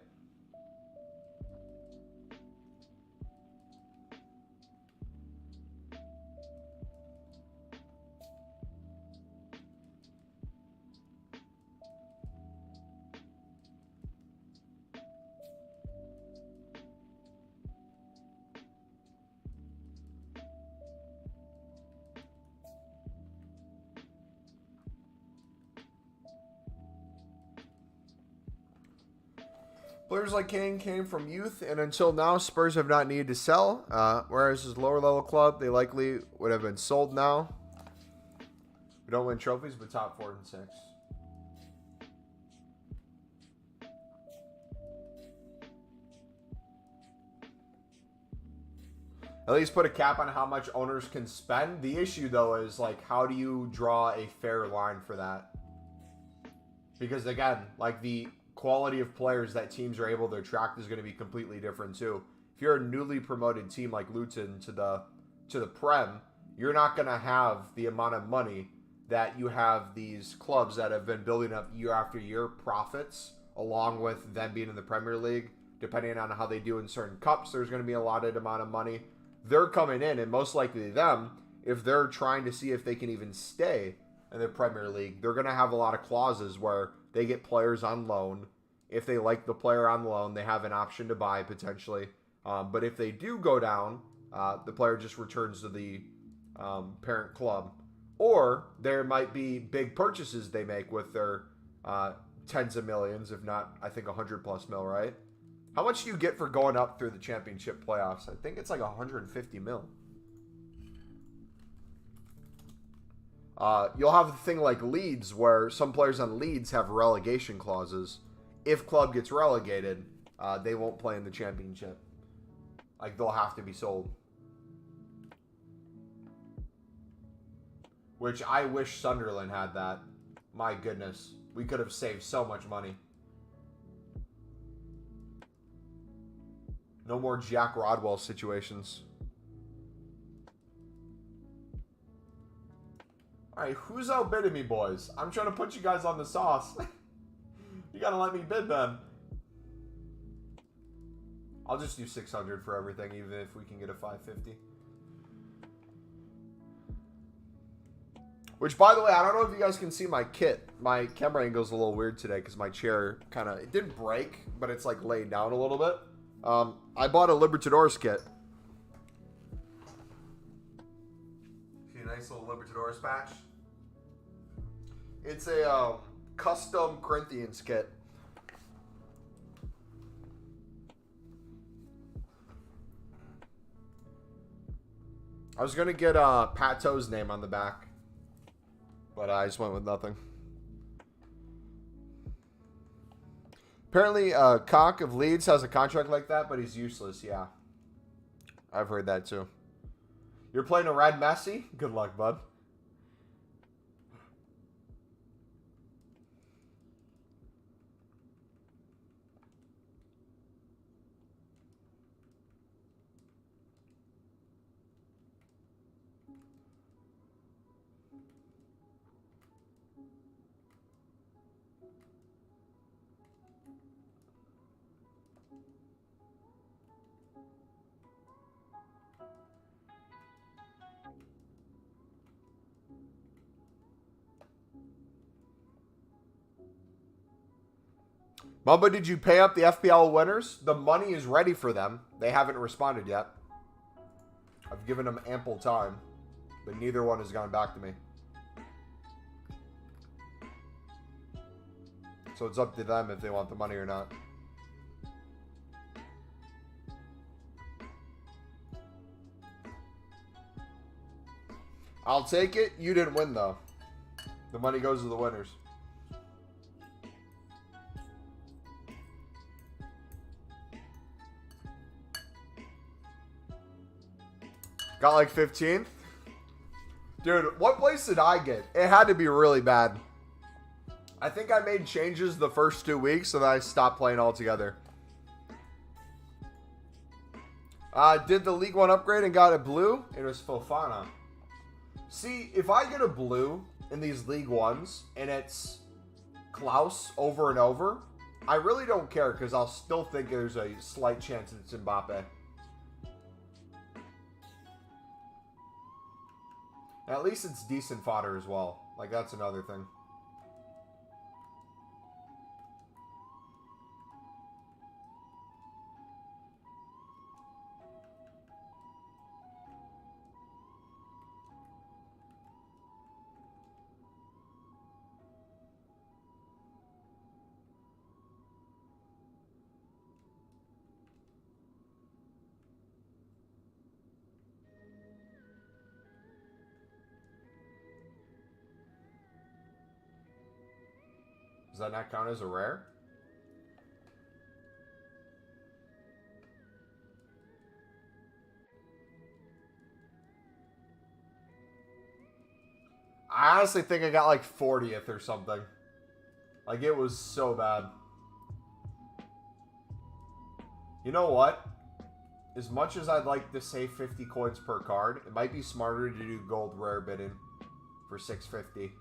Players like Kane came from youth, and until now, Spurs have not needed to sell. Whereas his lower-level club, they likely would have been sold now. We don't win trophies, but top 4 and 6. At least put a cap on how much owners can spend. The issue, though, is, like, how do you draw a fair line for that? Because, again, like, the quality of players that teams are able to attract is going to be completely different too. If you're a newly promoted team like Luton to the Prem, you're not going to have the amount of money that you have these clubs that have been building up year after year profits, along with them being in the Premier League. Depending on how they do in certain cups, there's going to be a allotted amount of money. They're coming in, and most likely them, if they're trying to see if they can even stay in the Premier League, they're going to have a lot of clauses where they get players on loan. If they like the player on loan, they have an option to buy potentially. But if they do go down, the player just returns to the parent club. Or there might be big purchases they make with their tens of millions, if not, I think, 100+ mil, right? How much do you get for going up through the Championship playoffs? I think it's like 150 mil. You'll have the thing like Leeds, where some players on Leeds have relegation clauses. If club gets relegated, they won't play in the Championship. Like, they'll have to be sold. Which I wish Sunderland had that. My goodness. We could have saved so much money. No more Jack Rodwell situations. Alright, who's outbidding me, boys? I'm trying to put you guys on the sauce. You gotta let me bid then. I'll just do 600 for everything, even if we can get a 550. Which, by the way, I don't know if you guys can see my kit. My camera angle's a little weird today because my chair kind of... It didn't break, but it's like laid down a little bit. I bought a Libertadores kit. See a nice little Libertadores patch? It's a custom Corinthians kit. I was going to get Pato's name on the back. But I just went with nothing. Apparently, Cock of Leeds has a contract like that, but he's useless. Yeah. I've heard that too. You're playing a red Messi? Good luck, bud. Mumbo, did you pay up the FPL winners? The money is ready for them. They haven't responded yet. I've given them ample time, but neither one has gone back to me. So it's up to them if they want the money or not. I'll take it. You didn't win, though. The money goes to the winners. Got like 15th? Dude, what place did I get? It had to be really bad. I think I made changes the first 2 weeks, and then I stopped playing altogether. Did the League 1 upgrade and got a blue? It was Fofana. See, if I get a blue in these League 1s, and it's Klaus over and over, I really don't care, because I'll still think there's a slight chance it's Mbappe. At least it's decent fodder as well. Like, that's another thing. Does that not count as a rare? I honestly think I got like 40th or something. Like, it was so bad. You know what? As much as I'd like to save 50 coins per card, it might be smarter to do gold rare bidding for 650.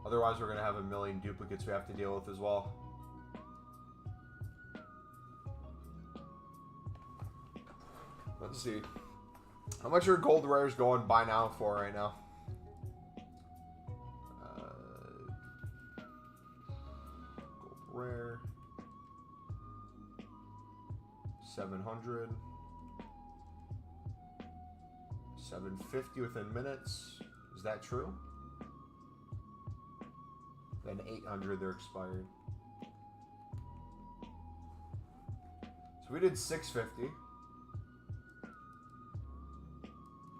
Otherwise, we're going to have a million duplicates we have to deal with as well. Let's see. How much are gold rares going buy now for right now? Gold rare. 700. 750 within minutes. Is that true? Then 800, they're expired. So we did 650.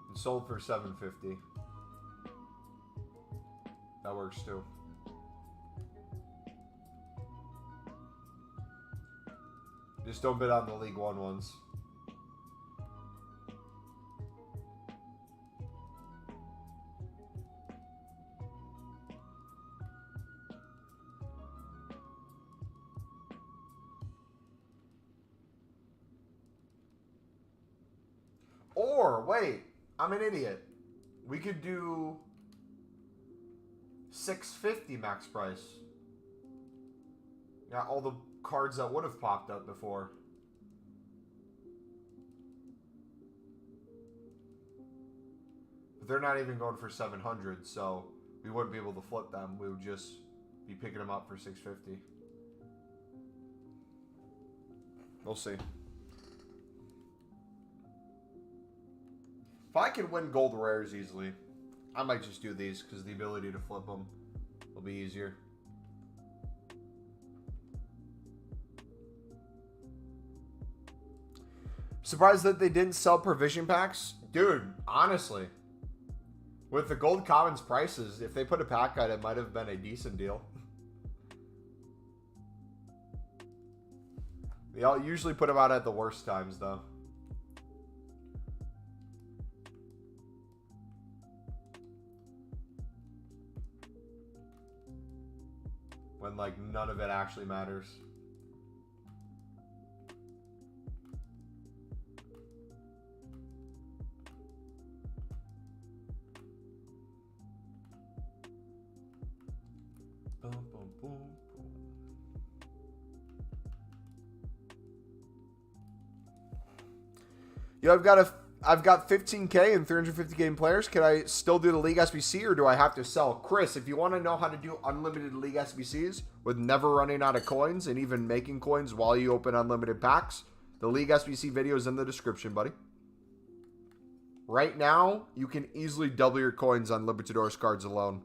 And sold for 750. That works too. Just don't bid on the League One ones. Or, wait, I'm an idiot. We could do $650 max price. Got all the cards that would have popped up before. But they're not even going for 700, so we wouldn't be able to flip them. We would just be picking them up for 650. We'll see. If I can win gold rares easily, I might just do these because the ability to flip them will be easier. Surprised that they didn't sell provision packs? Dude, honestly, with the gold commons prices, if they put a pack on it, might have been a decent deal. They all usually put them out at the worst times, though. When, like, none of it actually matters. Boom, boom, boom, boom. Yo, I've got 15K and 350 game players. Can I still do the League SBC or do I have to sell? Chris, if you want to know how to do unlimited League SBCs with never running out of coins and even making coins while you open unlimited packs, the League SBC video is in the description, buddy. Right now, you can easily double your coins on Libertadores cards alone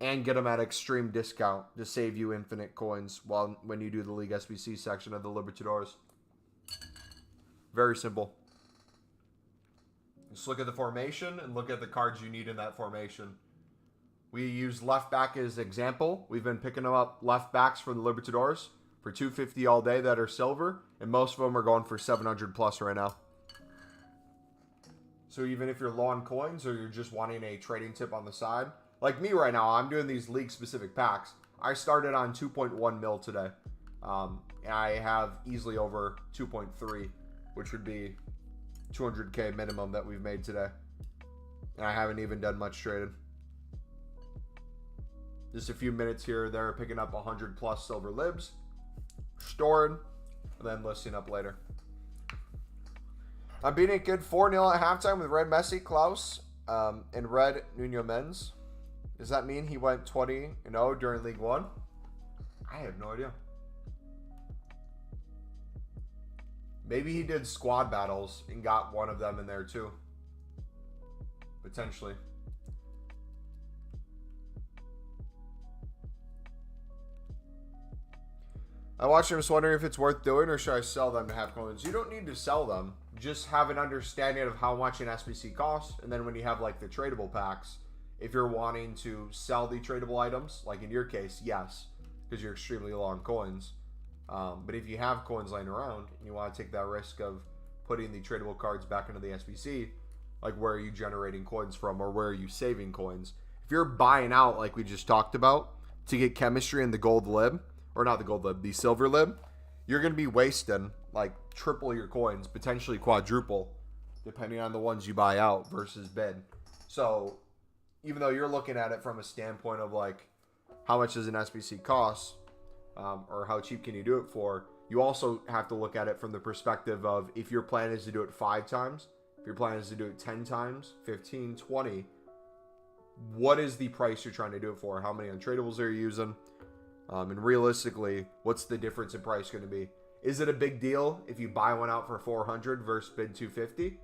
and get them at extreme discount to save you infinite coins when you do the League SBC section of the Libertadores. Very simple. Just look at the formation and look at the cards you need in that formation. We use left back as example. We've been picking up left backs for the Libertadores for $250 all day that are silver, and most of them are going for 700 plus right now. So even if you're low on coins or you're just wanting a trading tip on the side, like me right now, I'm doing these league specific packs. I started on 2.1 mil today. And I have easily over 2.3, which would be 200K minimum that we've made today. And I haven't even done much trading. Just a few minutes here or there, picking up 100 plus silver libs, storing, and then listing up later. I'm beating it good 4-0 at halftime with red Messi, Klaus, and red Nuno Mendes. Does that mean he went 20-0 during League One? I have no idea. Maybe he did squad battles and got one of them in there too. Potentially. I watched him, just wondering if it's worth doing or should I sell them to have coins. You don't need to sell them. Just have an understanding of how much an SBC costs. And then when you have like the tradable packs, if you're wanting to sell the tradable items, like in your case, yes, because you're extremely low on coins. But if you have coins laying around and you want to take that risk of putting the tradable cards back into the SBC, like where are you generating coins from or where are you saving coins? If you're buying out like we just talked about to get chemistry in the gold lib, or not the gold lib, the silver lib, you're going to be wasting like triple your coins, potentially quadruple, depending on the ones you buy out versus bid. So even though you're looking at it from a standpoint of like how much does an SBC cost, or how cheap can you do it for, you also have to look at it from the perspective of if your plan is to do it 5 times, if your plan is to do it 10 times, 15, 20, what is the price you're trying to do it for? How many untradables are you using? And realistically, what's the difference in price going to be? Is it a big deal if you buy one out for 400 versus bid 250?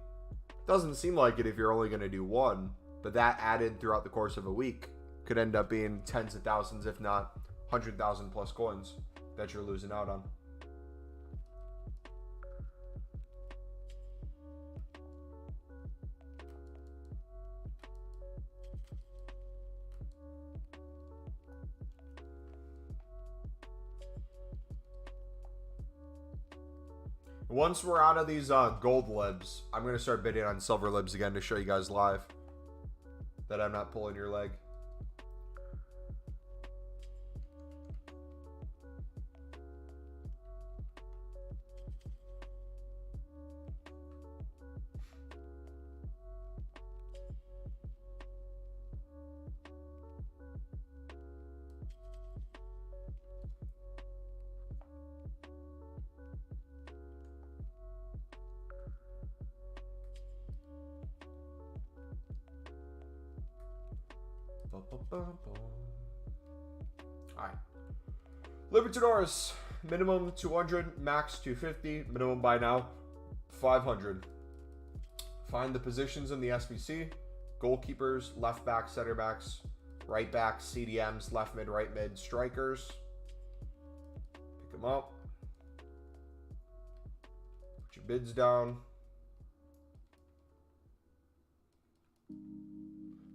Doesn't seem like it if you're only going to do one, but that added throughout the course of a week could end up being tens of thousands, if not 100,000 plus coins that you're losing out on. Once we're out of these gold libs, I'm going to start bidding on silver libs again to show you guys live that I'm not pulling your leg. Alright. Libertadores. Minimum 200, max 250. Minimum by now 500. Find the positions in the SBC. Goalkeepers, left back, center backs, right backs, CDMs, left mid, right mid, strikers. Pick them up. Put your bids down.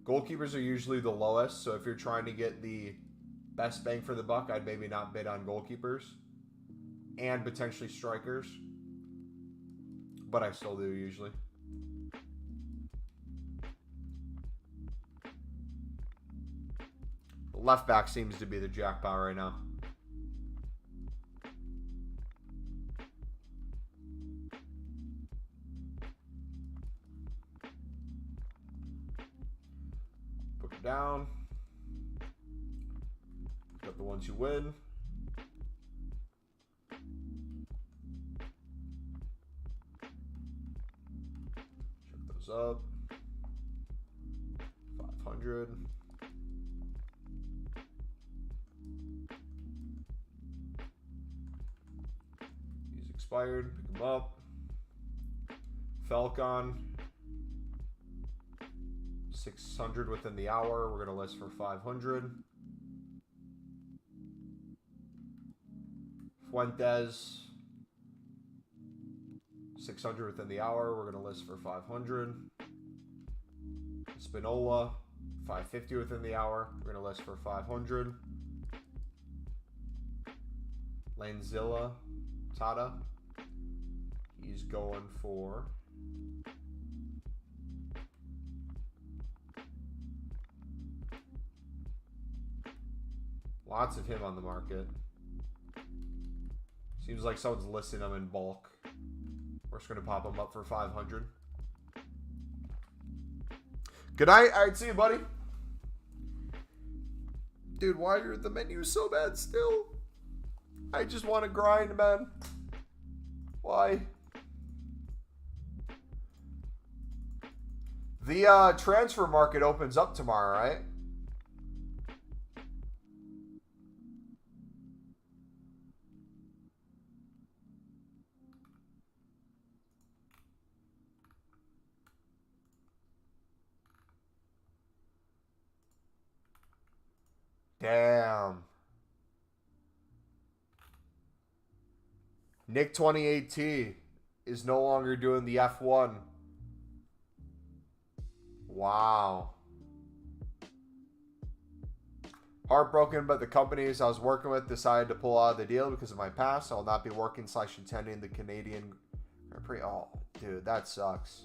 Goalkeepers are usually the lowest, so if you're trying to get the best bang for the buck, I'd maybe not bid on goalkeepers and potentially strikers, but I still do usually. The left back seems to be the jackpot right now. Down. Got the ones you win. Check those up. 500. These expired. Pick them up. Falcon. 600 within the hour. We're going to list for 500. Fuentes. 600 within the hour. We're going to list for 500. Spinola. 550 within the hour. We're going to list for 500. Lanzilla. Tata. He's going for... lots of him on the market. Seems like someone's listing them in bulk. We're just going to pop them up for 500. Good night. All right, see you, buddy. Dude, why are the menus so bad still? I just want to grind, man. Why? The transfer market opens up tomorrow, right? Damn. Nick 2018 is no longer doing the F1. Wow. Heartbroken, but the companies I was working with decided to pull out of the deal because of my past. I will not be working / attending the Canadian Grand Prix. Oh, dude, that sucks.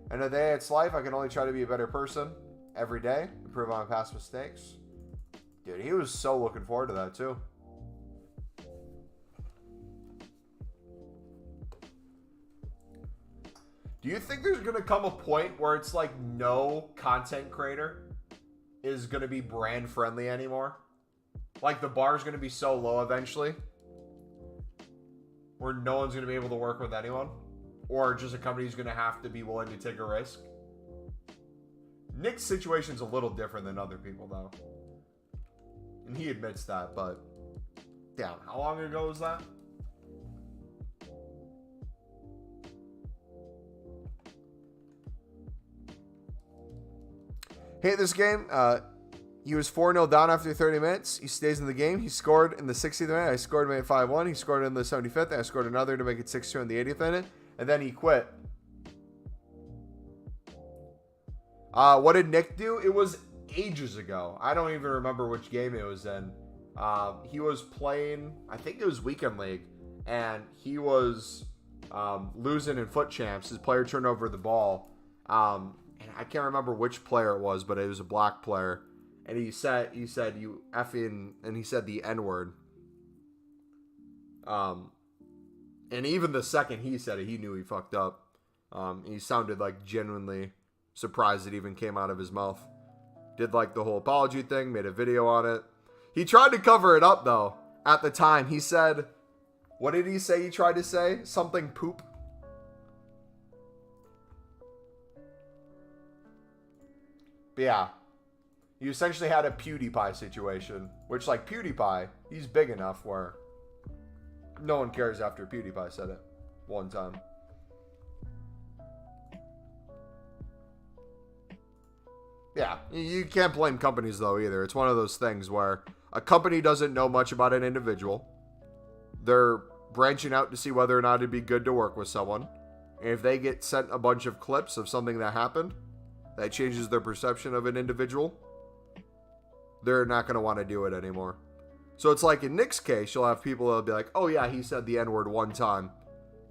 End of the day, it's life. I can only try to be a better person every day, improve on my past mistakes. Dude, he was so looking forward to that too. Do you think there's going to come a point where it's like no content creator is going to be brand friendly anymore? Like the bar is going to be so low eventually where no one's going to be able to work with anyone? Or just a company's going to have to be willing to take a risk? Nick's situation's a little different than other people, though. And he admits that, but... damn, how long ago was that? Hate this game. He was 4-0 down after 30 minutes. He stays in the game. He scored in the 60th minute. I scored to make it 5-1. He scored in the 75th. And I scored another to make it 6-2 in the 80th minute. And then he quit. What did Nick do? It was ages ago. I don't even remember which game it was in. He was playing, I think it was Weekend League, and he was losing in foot champs. His player turned over the ball. And I can't remember which player it was, but it was a black player. And he said you effing, and he said the N-word. And even the second he said it, he knew he fucked up. He sounded like genuinely surprised it even came out of his mouth. Did like the whole apology thing, made a video on it. He tried to cover it up though. At the time, he said, what did he say he tried to say? Something poop. But yeah, you essentially had a PewDiePie situation, which like PewDiePie, he's big enough where no one cares after PewDiePie said it one time. Yeah, you can't blame companies though either. It's one of those things where a company doesn't know much about an individual. They're branching out to see whether or not it'd be good to work with someone. And if they get sent a bunch of clips of something that happened that changes their perception of an individual, they're not going to want to do it anymore. So it's like in Nick's case, you'll have people that'll be like, oh yeah, he said the N-word one time.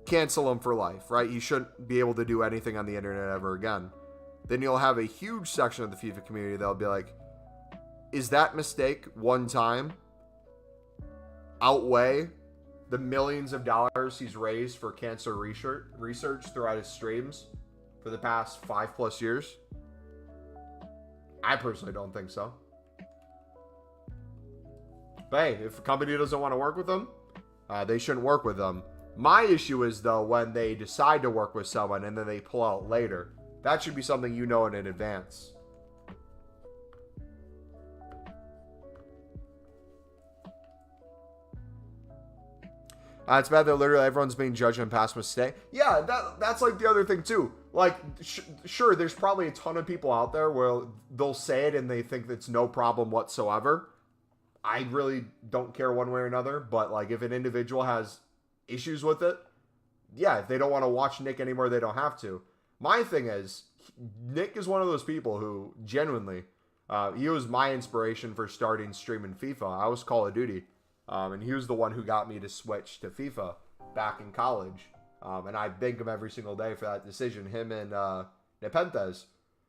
Cancel him for life, right? He shouldn't be able to do anything on the internet ever again. Then you'll have a huge section of the FIFA community that'll be like, is that mistake one time outweigh the millions of dollars he's raised for cancer research throughout his streams for the past 5+ years? I personally don't think so. But hey, if a company doesn't want to work with them, they shouldn't work with them. My issue is, though, when they decide to work with someone and then they pull out later. That should be something you know in advance. It's bad that literally everyone's being judged on past mistake. Yeah, that's like the other thing too. Like, sure, there's probably a ton of people out there where they'll say it and they think it's no problem whatsoever. I really don't care one way or another. But like, if an individual has issues with it, yeah, if they don't want to watch Nick anymore, they don't have to. My thing is, Nick is one of those people who genuinely, he was my inspiration for starting streaming FIFA. I was Call of Duty. And he was the one who got me to switch to FIFA back in college. And I thank him every single day for that decision, him and Nepenthes.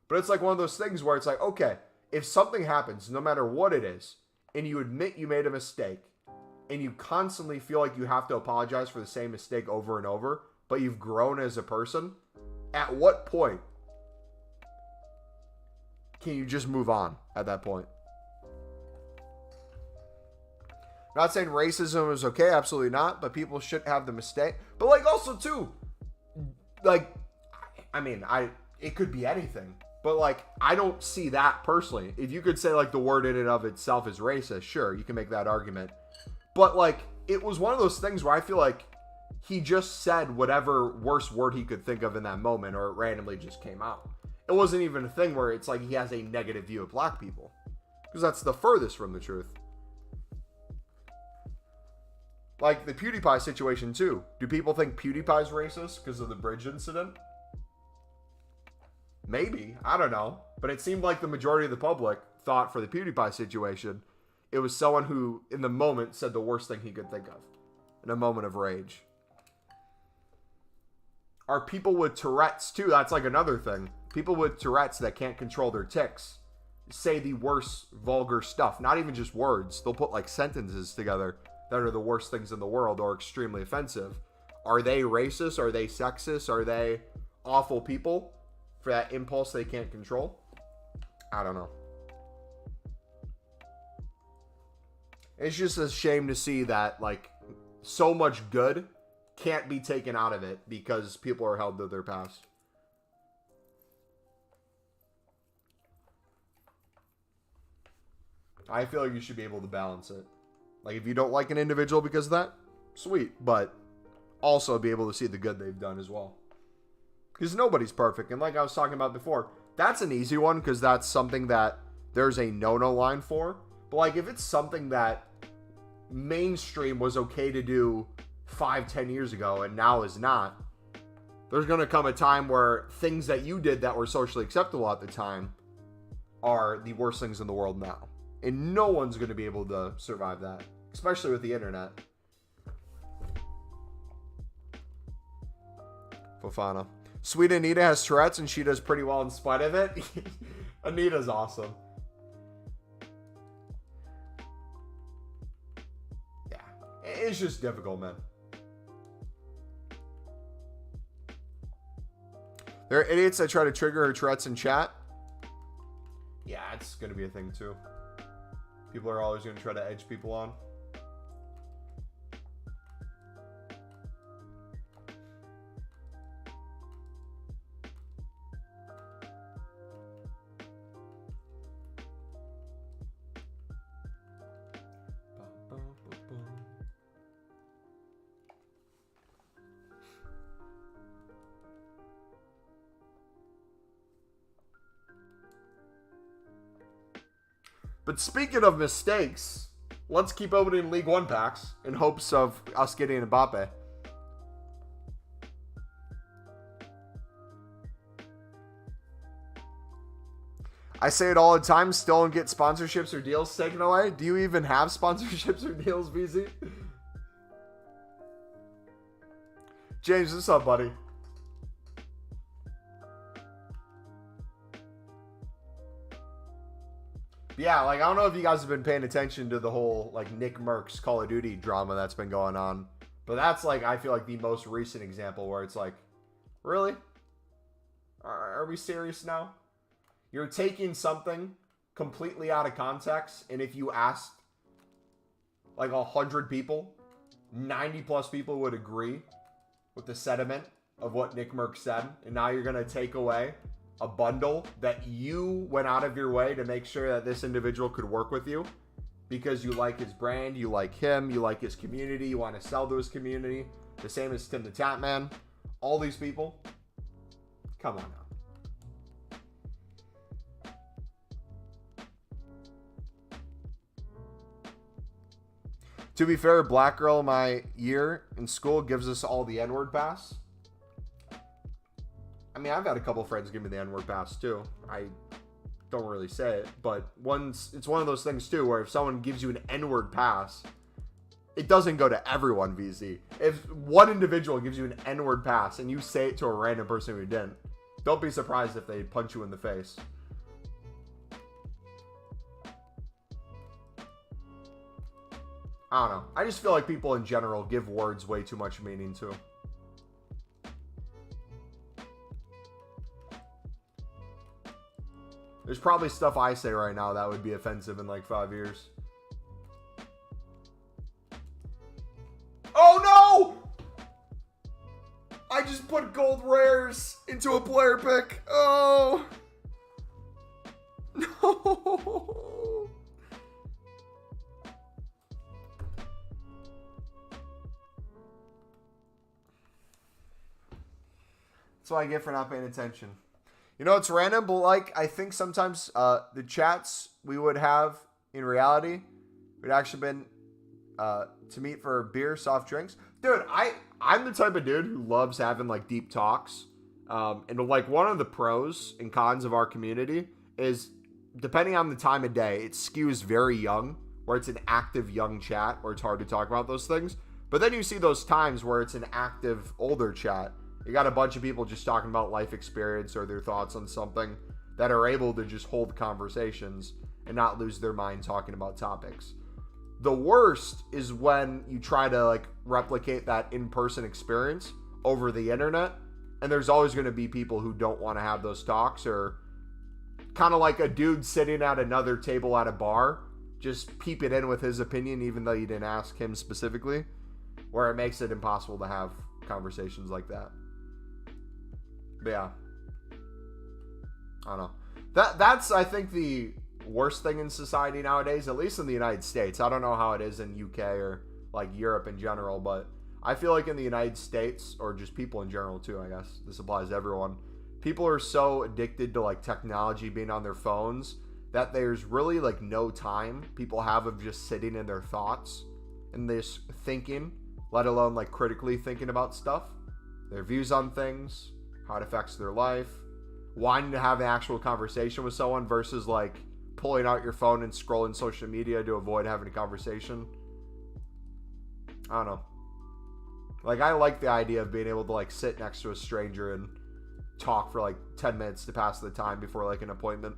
But it's like one of those things where it's like, okay, if something happens, no matter what it is, and you admit you made a mistake, and you constantly feel like you have to apologize for the same mistake over and over, but you've grown as a person, at what point can you just move on at that point? Not saying racism is okay, absolutely not, but people shouldn't have the mistake. But like also too, like, I mean, it could be anything, but like, I don't see that personally. If you could say like the word in and of itself is racist, sure, you can make that argument. But like, it was one of those things where I feel like he just said whatever worst word he could think of in that moment, or it randomly just came out. It wasn't even a thing where it's like he has a negative view of black people, because that's the furthest from the truth. Like the PewDiePie situation too. Do people think PewDiePie's racist because of the bridge incident? Maybe. I don't know. But it seemed like the majority of the public thought for the PewDiePie situation, it was someone who, in the moment, said the worst thing he could think of. In a moment of rage. Are people with Tourette's too? That's like another thing. People with Tourette's that can't control their tics say the worst vulgar stuff. Not even just words. They'll put like sentences together that are the worst things in the world or extremely offensive. Are they racist? Are they sexist? Are they awful people for that impulse they can't control? I don't know. It's just a shame to see that like so much good can't be taken out of it because people are held to their past. I feel like you should be able to balance it. Like, if you don't like an individual because of that, sweet. But also be able to see the good they've done as well. Because nobody's perfect. And like I was talking about before, that's an easy one because that's something that there's a no-no line for. But like, if it's something that mainstream was okay to do 5-10 years ago and now is not, there's going to come a time where things that you did that were socially acceptable at the time are the worst things in the world now. And no one's going to be able to survive that, especially with the internet. Fofana. Sweet Anita has Tourette's and she does pretty well in spite of it. Anita's awesome. Yeah. It's just difficult, man. There are idiots that try to trigger her Tourette's in chat. Yeah, it's going to be a thing too. People are always going to try to edge people on. But speaking of mistakes, let's keep opening League One packs in hopes of us getting Mbappe. I say it all the time, still don't get sponsorships or deals taken away. Do you even have sponsorships or deals, VZ? James, what's up, buddy? Yeah, like, I don't know if you guys have been paying attention to the whole, like, Nick Merckx Call of Duty drama that's been going on. But that's, like, I feel like the most recent example where it's like, really? Are we serious now? You're taking something completely out of context, and if you asked, like, 100 people, 90 plus people would agree with the sentiment of what Nick Merckx said, and now you're going to take away a bundle that you went out of your way to make sure that this individual could work with you because you like his brand, you like him, you like his community, you want to sell to his community. The same as Tim the Tap Man. All these people. Come on now. To be fair, Black Girl my year in school gives us all the N-word pass. I mean, I've had a couple friends give me the N-word pass too. I don't really say it, but it's one of those things too where if someone gives you an N-word pass, it doesn't go to everyone, VZ. If one individual gives you an N-word pass and you say it to a random person who didn't, don't be surprised if they punch you in the face. I don't know. I just feel like people in general give words way too much meaning too. There's probably stuff I say right now that would be offensive in like 5 years. Oh no! I just put gold rares into a player pick. Oh. No. That's what I get for not paying attention. You know, it's random, but like, I think sometimes the chats we would have in reality would actually been to meet for beer, soft drinks. Dude, I'm the type of dude who loves having like deep talks. And like one of the pros and cons of our community is depending on the time of day, it skews very young, where it's an active young chat where it's hard to talk about those things. But then you see those times where it's an active older chat. You got a bunch of people just talking about life experience or their thoughts on something that are able to just hold conversations and not lose their mind talking about topics. The worst is when you try to like replicate that in-person experience over the internet, and there's always going to be people who don't want to have those talks, or kind of like a dude sitting at another table at a bar just peeping in with his opinion even though you didn't ask him specifically, where it makes it impossible to have conversations like that. But yeah, I don't know. That's I think the worst thing in society nowadays, at least in the United States. I don't know how it is in UK or like Europe in general, but I feel like in the United States, or just people in general too, I guess this applies to everyone, people are so addicted to like technology being on their phones that there's really like no time people have of just sitting in their thoughts and this thinking, let alone like critically thinking about stuff, their views on things, how it affects their life, wanting to have an actual conversation with someone versus like pulling out your phone and scrolling social media to avoid having a conversation. I don't know. Like, I like the idea of being able to, like, sit next to a stranger and talk for, like, 10 minutes to pass the time before, like, an appointment.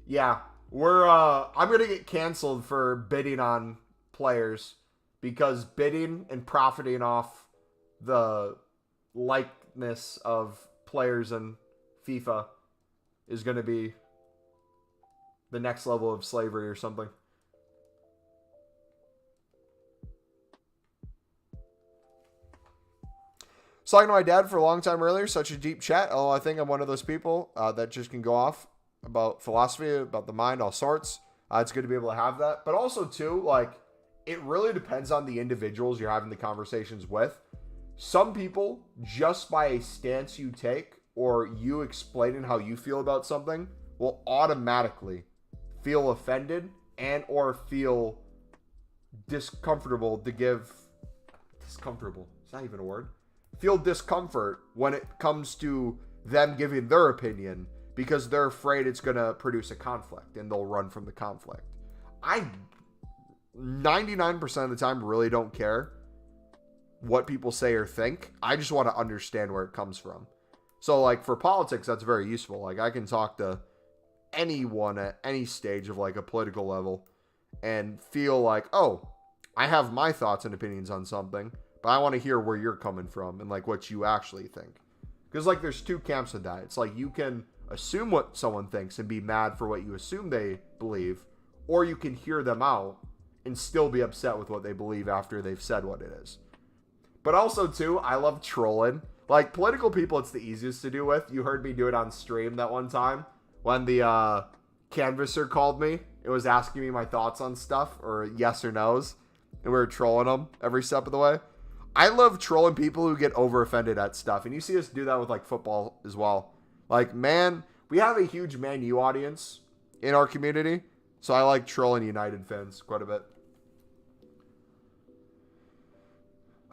Yeah, I'm going to get canceled for bidding on players because bidding and profiting off the likeness of players in FIFA is going to be the next level of slavery or something. I was talking to my dad for a long time earlier, such a deep chat. Oh, I think I'm one of those people that just can go off about philosophy, about the mind, all sorts. It's good to be able to have that. But also, too, like, it really depends on the individuals you're having the conversations with. Some people, just by a stance you take or you explaining how you feel about something, will automatically feel offended and or feel discomfortable to give... Discomfortable. It's not even a word. Feel discomfort when it comes to them giving their opinion because they're afraid it's going to produce a conflict and they'll run from the conflict. I 99% of the time really don't care what people say or think. I just want to understand where it comes from. So, like, for politics, that's very useful. Like, I can talk to anyone at any stage of, like, a political level and feel like, oh, I have my thoughts and opinions on something, but I want to hear where you're coming from and, like, what you actually think. Because, like, there's two camps of that. It's like you can assume what someone thinks and be mad for what you assume they believe, or you can hear them out and still be upset with what they believe after they've said what it is. But also, too, I love trolling. Like, political people, it's the easiest to do with. You heard me do it on stream that one time when the canvasser called me. It was asking me my thoughts on stuff, or yes or no's, and we were trolling them every step of the way. I love trolling people who get over offended at stuff, and you see us do that with, like, football as well. Like, man, we have a huge Man U audience in our community, so I like trolling United fans quite a bit.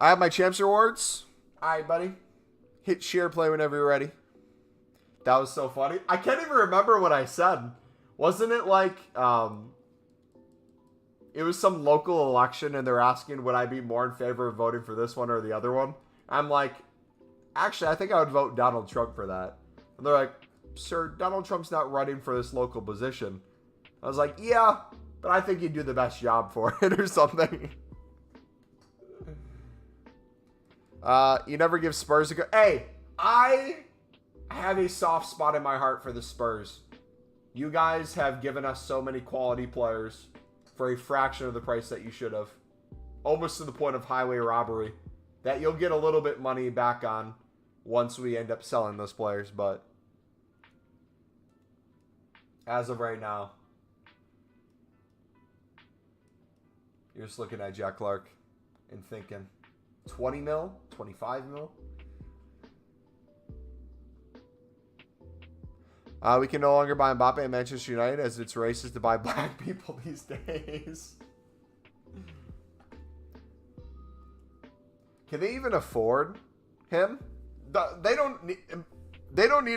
I have my Champs Rewards. All right, buddy. Hit share play whenever you're ready. That was so funny. I can't even remember what I said. Wasn't it like, it was some local election and they're asking would I be more in favor of voting for this one or the other one? I'm like, actually, I think I would vote Donald Trump for that. And they're like, sir, Donald Trump's not running for this local position. I was like, yeah, but I think he'd do the best job for it or something. You never give Spurs a go. Hey, I have a soft spot in my heart for the Spurs. You guys have given us so many quality players for a fraction of the price that you should have. Almost to the point of highway robbery. That you'll get a little bit money back on once we end up selling those players. But as of right now, you're just looking at Jack Clark and thinking, 20 mil? 25 mil? We can no longer buy Mbappe at Manchester United as it's racist to buy black people these days. Can they even afford him? They don't need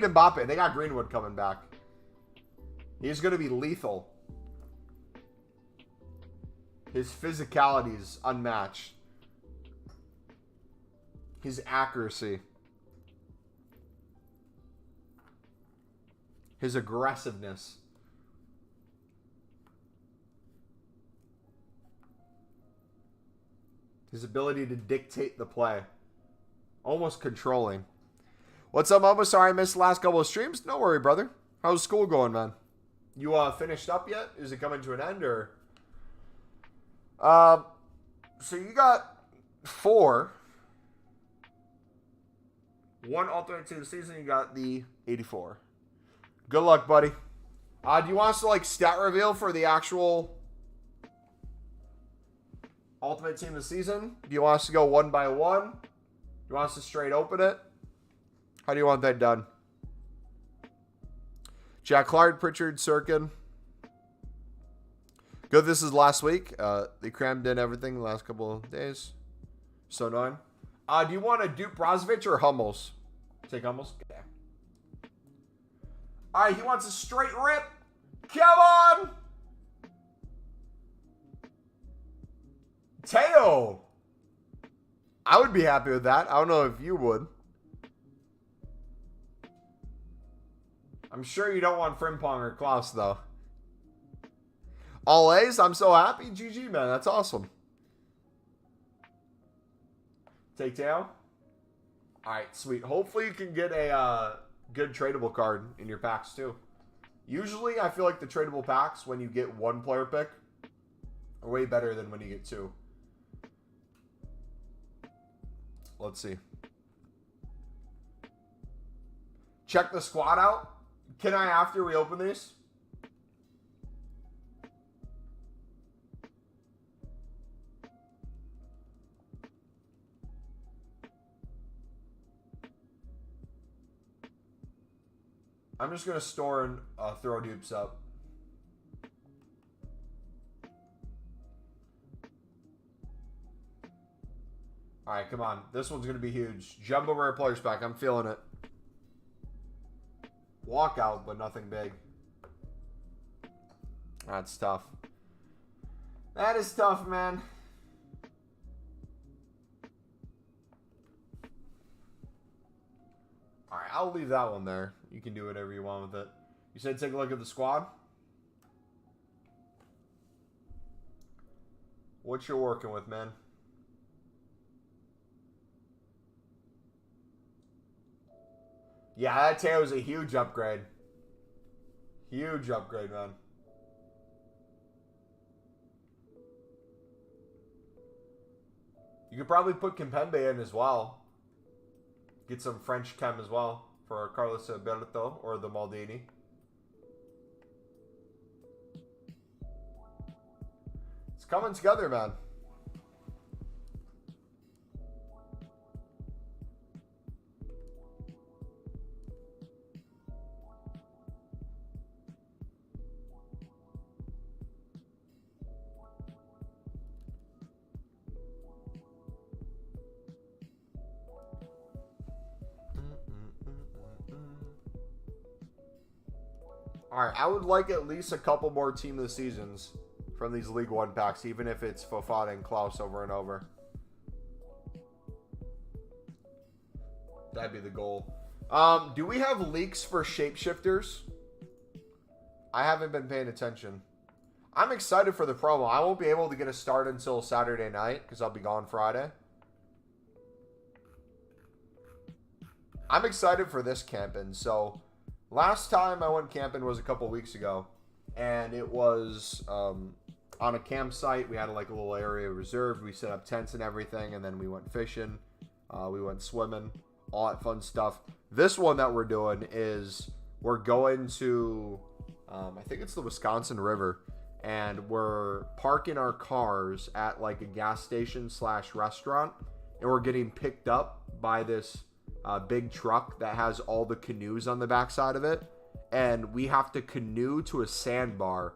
Mbappe. They got Greenwood coming back. He's going to be lethal. His physicality is unmatched. His accuracy. His aggressiveness. His ability to dictate the play. Almost controlling. What's up, Mumbo? Sorry I missed the last couple of streams. No worry, brother. How's school going, man? You finished up yet? Is it coming to an end, or? So you got 4. One alternate to the season. You got the 84. Good luck, buddy. Do you want us to, like, stat reveal for the actual ultimate team of the season? Do you want us to go one by one? Do you want us to straight open it? How do you want that done? Jack Clark, Pritchard, Sirkin. Good, this is last week. They crammed in everything the last couple of days. So annoying. Do you want to Duke Brozovic or Hummels? Take Hummels? Okay. All right, he wants a straight rip. Come on. Teo. I would be happy with that. I don't know if you would. I'm sure you don't want Frimpong or Klaus, though. All A's, I'm so happy. GG, man. That's awesome. Take down. All right, sweet. Hopefully you can get a good tradable card in your packs, too. Usually, I feel like the tradable packs, when you get one player pick, are way better than when you get two. Let's see. Check the squad out. Can I after we open these? I'm just going to store and throw dupes up. All right, come on. This one's going to be huge. Jumbo Rare Players Pack. I'm feeling it. Walkout, but nothing big. That's tough. That is tough, man. All right, I'll leave that one there. You can do whatever you want with it. You said take a look at the squad? What you're working with, man? Yeah, that Teo is a huge upgrade. Huge upgrade, man. You could probably put Kimpembe in as well. Get some French chem as well for Carlos Alberto or the Maldini. It's coming together, man. Alright, I would like at least a couple more Team of the Seasons from these League One packs, even if it's Fofana and Klaus over and over. That'd be the goal. Do we have leaks for shapeshifters? I haven't been paying attention. I'm excited for the promo. I won't be able to get a start until Saturday night because I'll be gone Friday. I'm excited for this camping. So, last time I went camping was a couple weeks ago. And it was on a campsite. We had like a little area reserved. We set up tents and everything. And then we went fishing. We went swimming. All that fun stuff. This one that we're doing is we're going to, I think it's the Wisconsin River. And we're parking our cars at like a gas station / restaurant. And we're getting picked up by this big truck that has all the canoes on the backside of it. And we have to canoe to a sandbar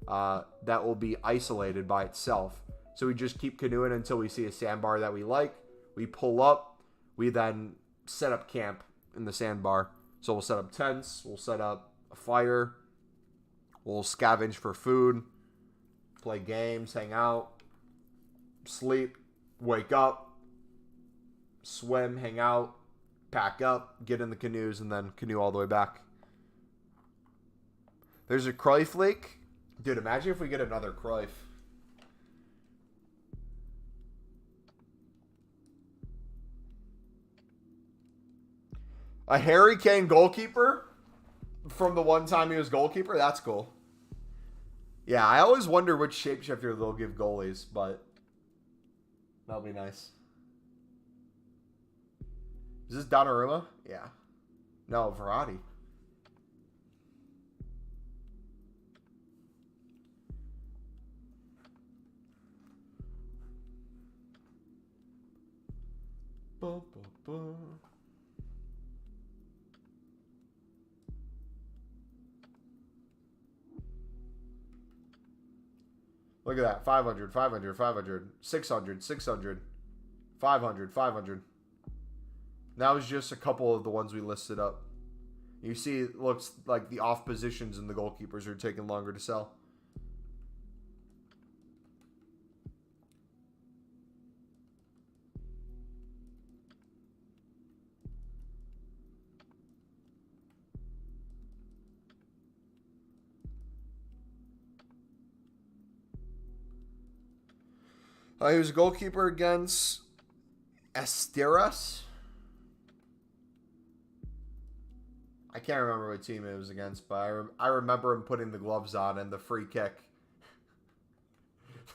that will be isolated by itself. So we just keep canoeing until we see a sandbar that we like. We pull up. We then set up camp in the sandbar. So we'll set up tents. We'll set up a fire. We'll scavenge for food. Play games. Hang out. Sleep. Wake up. Swim. Hang out. Pack up. Get in the canoes. And then canoe all the way back. There's a Cruyff leak. Dude, imagine if we get another Cruyff. A Harry Kane goalkeeper from the one time he was goalkeeper? That's cool. Yeah, I always wonder which shapeshifter they'll give goalies, but that'll be nice. Is this Donnarumma? Yeah. No, Verratti. Look at that. 500, 500, 500, 600, 600, 500, 500. That was just a couple of the ones we listed up. You see, it looks like the off positions in the goalkeepers are taking longer to sell. He was a goalkeeper against Esteras. I can't remember what team it was against, but I remember him putting the gloves on and the free kick.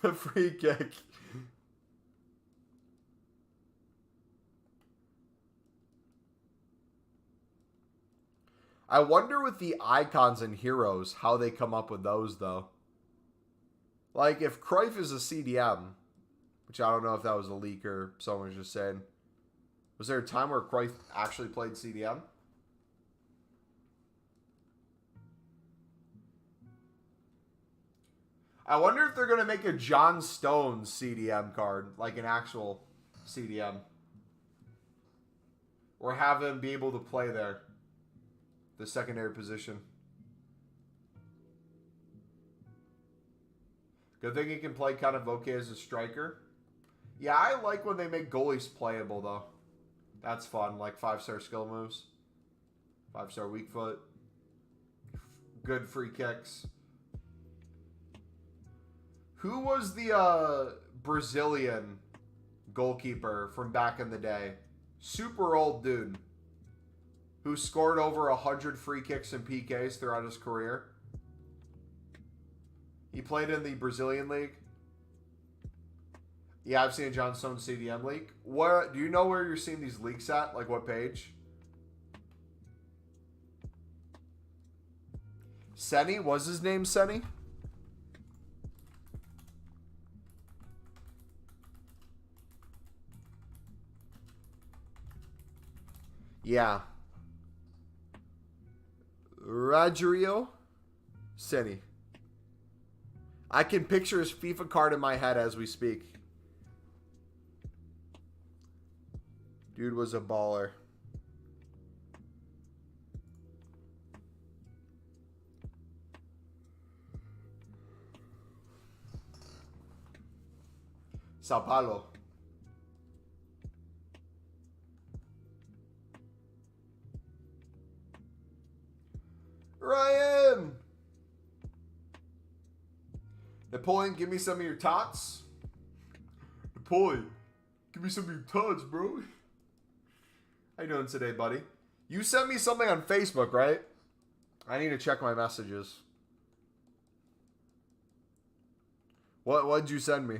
The free kick. I wonder with the icons and heroes how they come up with those, though. Like, if Cruyff is a CDM, which I don't know if that was a leak or someone was just saying. Was there a time where Cruyff actually played CDM? I wonder if they're going to make a John Stones CDM card, like an actual CDM. Or have him be able to play there. The secondary position. Good thing he can play kind of okay as a striker. Yeah, I like when they make goalies playable, though. That's fun. Like 5-star skill moves. 5-star weak foot. Good free kicks. Who was the Brazilian goalkeeper from back in the day? Super old dude. Who scored over 100 free kicks and PKs throughout his career. He played in the Brazilian League. Yeah, I've seen John Stone's CDM leak. What do you know where you're seeing these leaks at? Like what page? Senny? Was his name Senny? Yeah. Rodrigo Senny. I can picture his FIFA card in my head as we speak. Dude was a baller. Sao Paulo. Ryan! Napoleon, give me some of your tots. Napoleon, give me some of your tots, bro. How you doing today, buddy? You sent me something on Facebook, right? I need to check my messages. What'd you send me?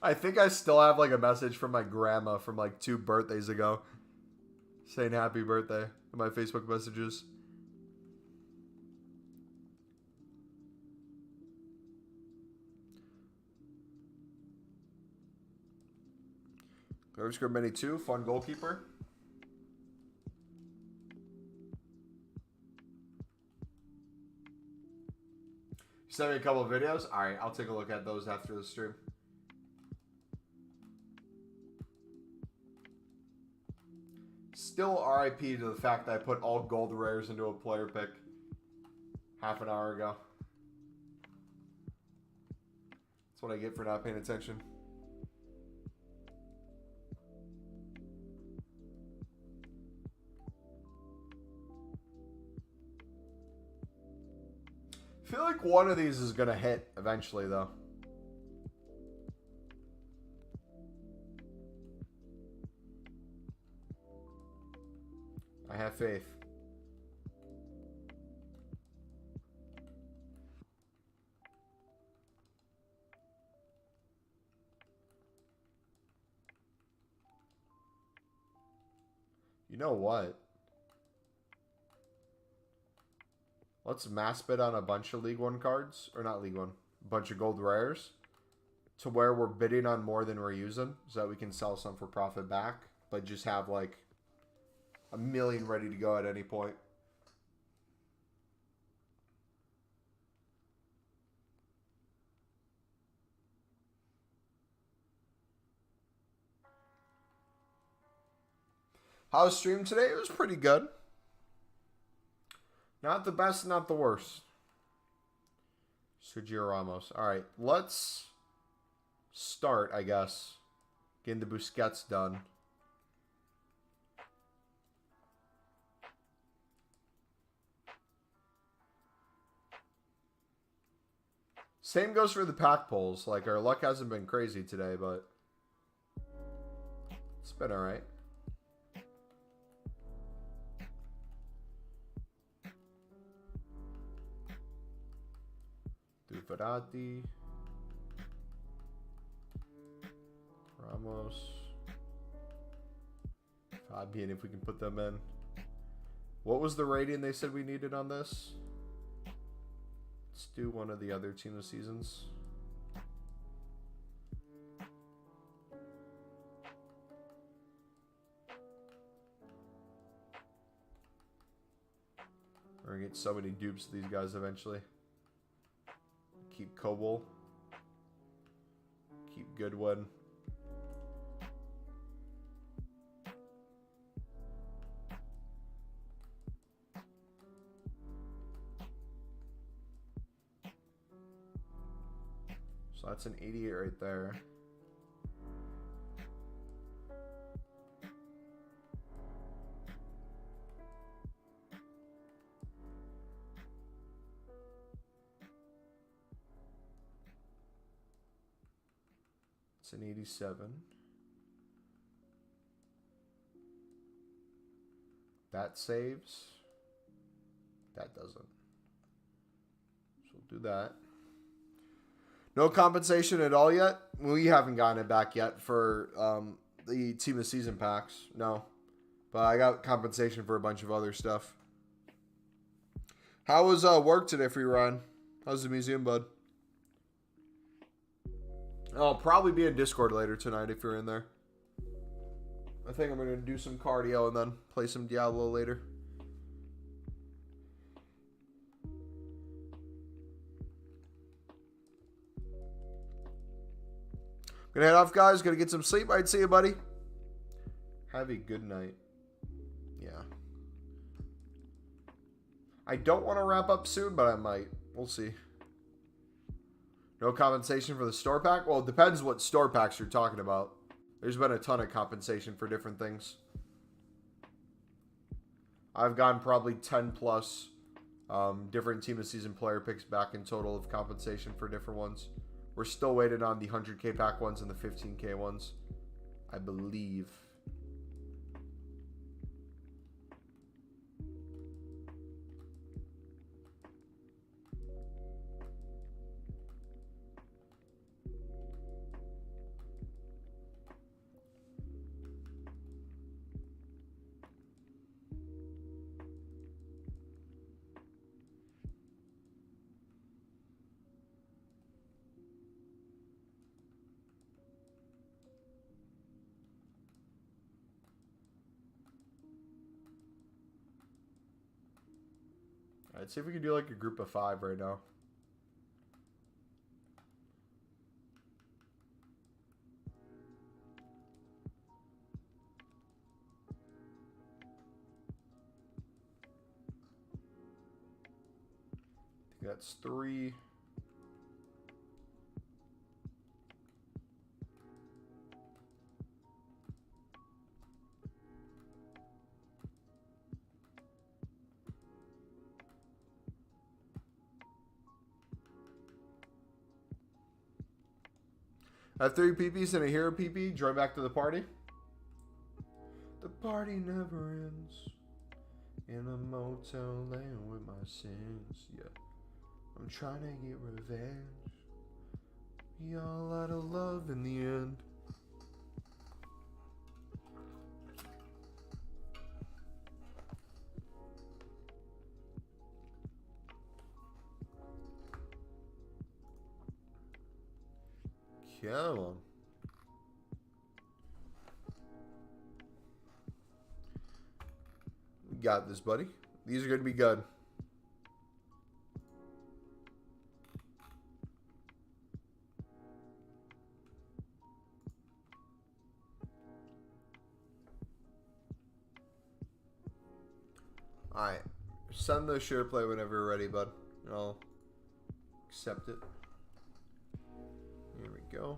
I think I still have like a message from my grandma from like 2 birthdays ago saying happy birthday in my Facebook messages. Garbage Square Mini 2, fun goalkeeper. You sent me a couple of videos? Alright, I'll take a look at those after the stream. Still RIP to the fact that I put all gold rares into a player pick half an hour ago. That's what I get for not paying attention. I feel like one of these is going to hit eventually, though. I have faith. You know what? Let's mass bid on a bunch of League 1 cards. Or not League 1. A bunch of gold rares. To where we're bidding on more than we're using. So that we can sell some for profit back. But just have like a million ready to go at any point. How was stream today? It was pretty good. Not the best, not the worst. Sergio Ramos. All right, let's start, I guess. Getting the Busquets done. Same goes for the pack pulls. Like, our luck hasn't been crazy today, but it's been all right. Duferati. Ramos. Fabian, if we can put them in. What was the rating they said we needed on this? Let's do one of the other team of seasons. We're gonna get so many dupes of these guys eventually. Keep Coble. Keep Goodwin. So that's an 88 right there. It's an 87. That saves. That doesn't. So we'll do that. No compensation at all yet? We haven't gotten it back yet for the team of season packs. No. But I got compensation for a bunch of other stuff. How was work today for you, Ryan? How's the museum, bud? I'll probably be in Discord later tonight if you're in there. I think I'm going to do some cardio and then play some Diablo later. Gonna head off, guys. Gonna get some sleep. I'd see you, buddy. Have a good night. Yeah. I don't want to wrap up soon, but I might. We'll see. No compensation for the store pack? Well, it depends what store packs you're talking about. There's been a ton of compensation for different things. I've gotten probably 10 plus different team of season player picks back in total of compensation for different ones. We're still waiting on the 100K pack ones and the 15K ones, I believe. Let's see if we can do like a group of 5 right now. I think that's 3. I have 3 PPs and a hero PP. Join back to the party. The party never ends. In a motel laying with my sins. Yeah. I'm trying to get revenge. We all out of love in the end. Come on. We got this, buddy. These are going to be good. Alright. Send the share play whenever you're ready, bud. And I'll accept it. Here we go.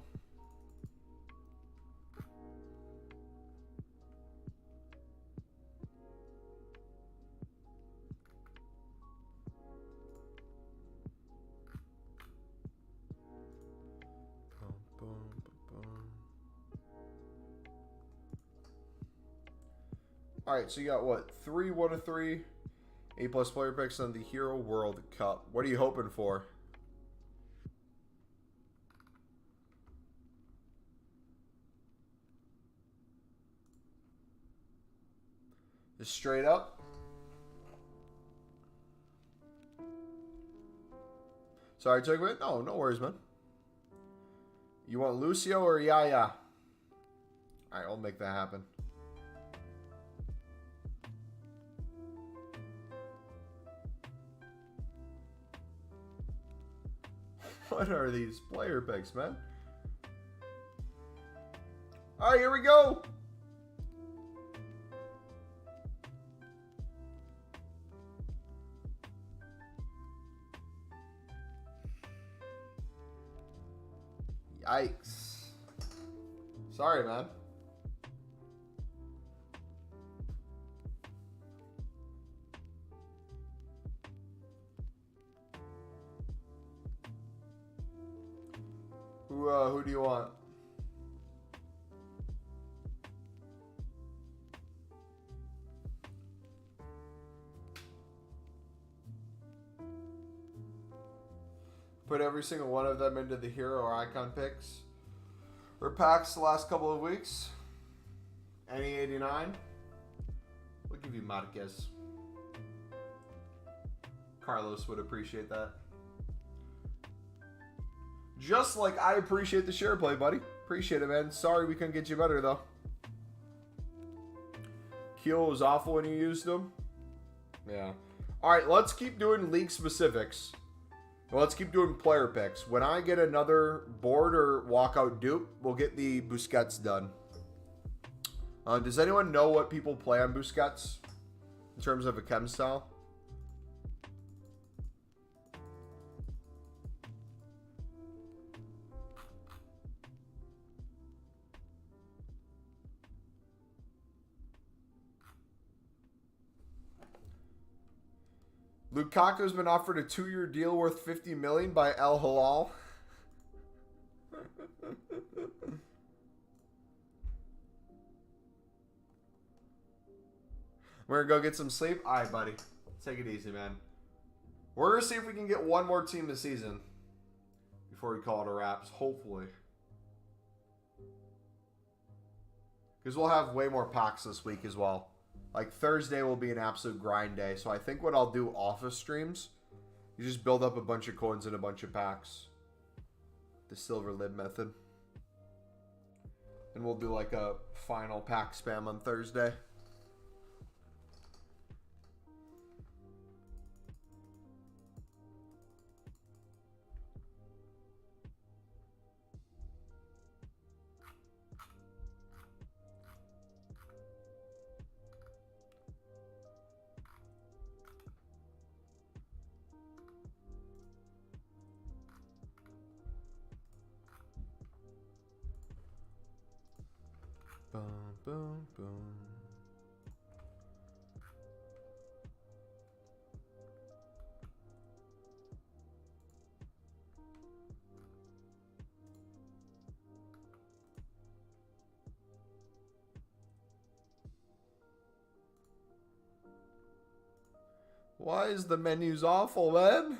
Alright, so you got what? 3 1 of 3 A+ player picks on the Hero World Cup. What are you hoping for? Just straight up? Sorry, check it. No, no worries, man. You want Lucio or Yaya? Alright, I'll make that happen. What are these player picks, man? Alright, here we go. Yikes. Sorry, man. Who do you want? Put every single one of them into the hero or icon picks or packs the last couple of weeks. Any 89? We'll give you Marquez. Carlos would appreciate that. Just like I appreciate the share play, buddy. Appreciate it, man. Sorry we couldn't get you better, though. Keel was awful when you used them. Yeah. Alright, let's keep doing league specifics. Let's keep doing player picks. When I get another board or walkout dupe, we'll get the Busquets done. Does anyone know what people play on Busquets in terms of a chem style? Lukaku's been offered a 2-year deal worth 50 million by El Hilal. We're gonna go get some sleep. All right, buddy. Take it easy, man. We're gonna see if we can get one more team this season before we call it a wraps. Hopefully, because we'll have way more packs this week as well. Like, Thursday will be an absolute grind day. So I think what I'll do off of streams, you just build up a bunch of coins and a bunch of packs. The silver lid method. And we'll do like a final pack spam on Thursday. Boom, boom, boom. Why is the menus awful, man?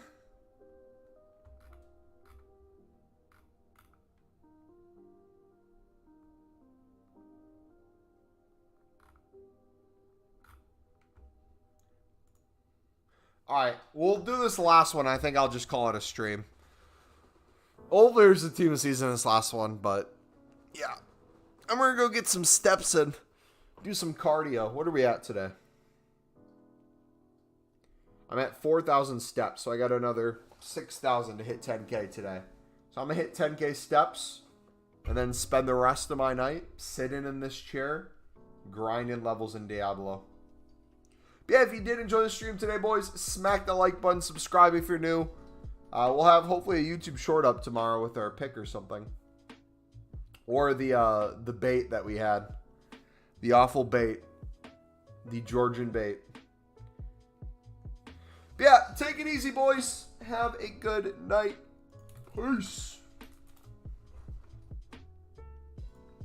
Alright, we'll do this last one. I think I'll just call it a stream. There's the team of the season in this last one, but yeah. I'm going to go get some steps and do some cardio. What are we at today? I'm at 4,000 steps, so I got another 6,000 to hit 10K today. So I'm going to hit 10K steps and then spend the rest of my night sitting in this chair, grinding levels in Diablo. Yeah, if you did enjoy the stream today, boys, smack the like button, subscribe if you're new. We'll have hopefully a YouTube short up tomorrow with our pick or something. Or the bait that we had. The awful bait. The Georgian bait. But yeah, take it easy, boys. Have a good night. Peace.